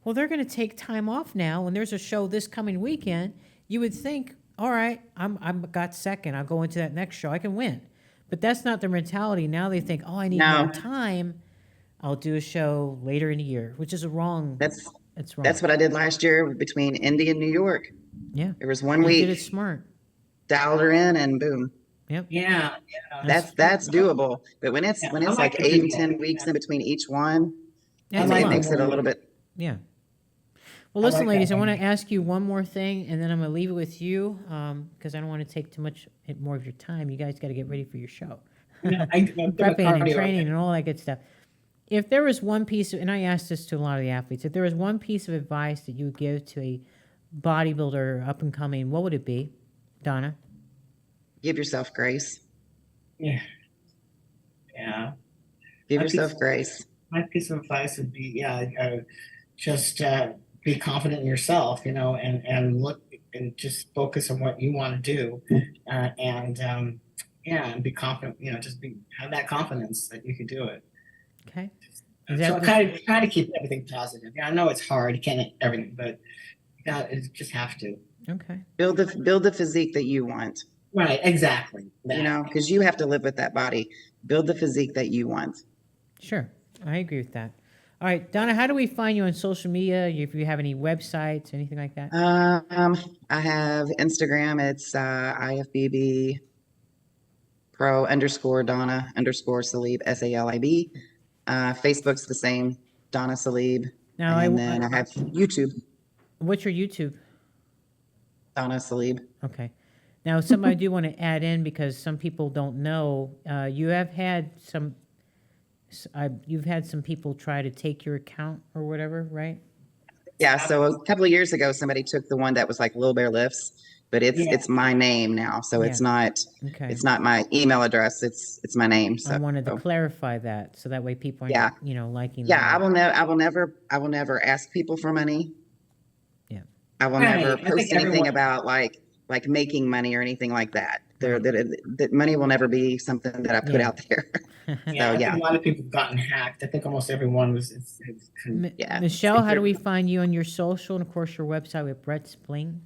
S2: Well, they're going to take time off now. When there's a show this coming weekend, you would think, all right, I'm got second. I'll go into that next show. I can win. But that's not their mentality. Now they think, I need more time. I'll do a show later in the year, which is wrong. It's wrong.
S3: That's what I did last year between Indy and New York.
S2: Yeah.
S3: There was 1 week.
S2: Did it smart.
S3: Dialed her in and boom.
S2: Yep.
S1: Yeah,
S3: That's doable. But when it's
S1: Yeah,
S3: when
S1: I
S3: it's
S1: like
S3: like
S1: to
S3: 8
S1: do
S3: and 10
S1: that.
S3: weeks in between each one,
S2: That's
S1: I
S2: a
S1: like
S3: it
S2: lot.
S3: makes it a little bit.
S2: Yeah. Well,
S1: I
S2: listen,
S1: like that
S2: ladies, I
S1: one.
S2: want to ask you one more thing, and then I'm going to leave it with you because I don't want to take too much more of your time. You guys got to get ready for your show.
S1: I'm doing
S2: Prepping and
S1: cardio
S2: training
S1: again.
S2: and all that good stuff. If there was one piece of, and I asked this to a lot of the athletes, if there was one piece of advice that you would give to a bodybuilder up and coming, what would it be, Donna?
S3: Give yourself grace.
S1: Yeah. Yeah.
S3: Give
S1: My
S3: yourself
S1: piece,
S3: grace.
S1: my piece of advice would be, just be confident in yourself, and look and just focus on what you want to do, and be confident, have that confidence that you can do it.
S2: Okay.
S1: So
S2: Is
S1: I
S2: that
S1: kind of try to keep everything positive. Yeah, I know it's hard, you can't everything, but you just have to.
S2: okay?
S3: Build the physique that you want.
S1: Right, exactly.
S3: Because you have to live with that body. Build the physique that you want.
S2: Sure. I agree with that. All right, Donna, how do we find you on social media? If you have any websites, anything like that?
S3: I have Instagram. It's IFBB pro _ Donna _ Salib SALIB. Facebook's the same, Donna Salib.
S2: Now,
S3: And then I have YouTube,
S2: what's your YouTube?
S3: Donna Salib.
S2: Okay. Now, something I do want to add in because some people don't know, you've had some people try to take your account or whatever, right?
S3: Yeah, so a couple of years ago, somebody took the one that was like Lil Bear Lifts, but it's my name now, so it's not my email address. It's my name. So
S2: I wanted to clarify that so that way people aren't, liking.
S3: Yeah, I will never ask people for money.
S2: Yeah.
S3: I will
S1: Right.
S3: never
S1: I think
S3: post anything
S1: everyone-
S3: about like making money or anything like that. That money will never be something that I put out there.
S1: I think a lot of people have gotten hacked. I think almost everyone was.
S3: Yeah.
S2: Michelle, how do we find you on your social and of course your website with Brett's Bling?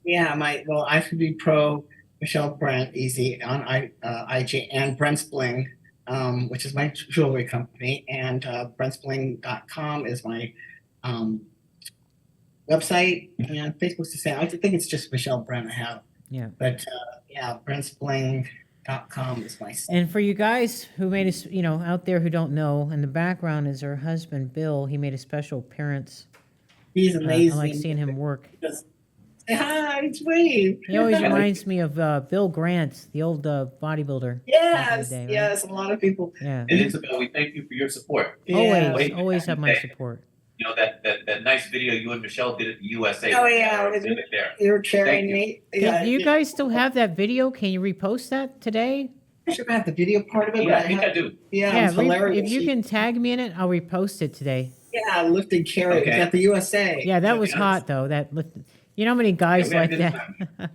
S1: Yeah, I should be pro Michelle Brent easy on IG, and Brent's Bling, which is my jewelry company, and brentsbling.com is my website, and Facebook's the same. I think it's just Michelle Brent I have.
S2: Yeah.
S1: But brentsbling.com is my site.
S2: And for you guys who made us, out there who don't know, in the background is her husband, Bill. He made a special appearance.
S1: He's amazing.
S2: I like seeing him work.
S1: Say hi, it's Wade.
S2: He always reminds me of Bill Grant, the old bodybuilder.
S1: Yes,
S2: day, right?
S1: yes, a lot of people.
S2: Yeah.
S6: And Isabel, we thank you for your support.
S2: Always have my support.
S6: That nice video you and Michelle did at the USA.
S1: Oh, yeah.
S6: Exhibit there.
S1: You were carrying
S6: Thank
S1: me.
S2: Do you guys still have that video? Can you repost that today?
S1: I should have the video part of it.
S6: Yeah,
S1: but
S6: I think I do.
S1: Yeah, it's hilarious.
S2: If you can tag me in it, I'll repost it today.
S1: Yeah, lifting carry
S6: Okay.
S1: at the USA.
S2: Yeah, that was
S6: Yeah.
S2: hot though. You know how many guys
S6: Yeah, we
S2: like
S6: had a
S2: that?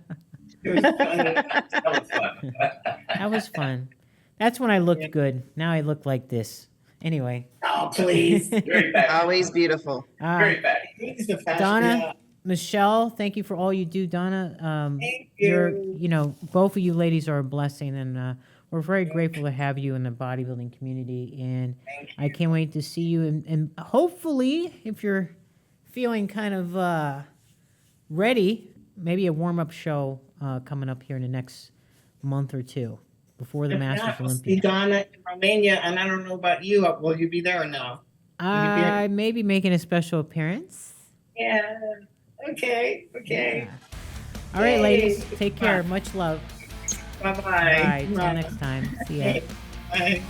S1: It was funny.
S6: That was fun.
S2: That was fun. That's when I looked good. Now I look like this. Anyway.
S1: Oh, please.
S6: Very fast.
S3: Always beautiful.
S6: Very fast.
S1: He's the fashion.
S2: Donna,
S1: Yeah.
S2: Michelle, thank you for all you do, Donna.
S1: Thank
S2: You're,
S1: you.
S2: both of you ladies are a blessing, and we're very grateful to have you in the bodybuilding community. And
S1: Thank you.
S2: I can't wait to see you. And hopefully, if you're feeling kind of ready, maybe a warm-up show coming up here in the next month or two before the
S1: If
S2: Masters
S1: not, we'll see
S2: Olympia.
S1: Donna in Romania, and I don't know about you. Will you be there or no?
S2: I may be making a special appearance.
S1: Yeah. Okay.
S2: Yeah. All right,
S1: Yay.
S2: ladies, take care. Much love.
S1: Bye-bye.
S2: Bye. Till next time. See ya.
S1: Bye.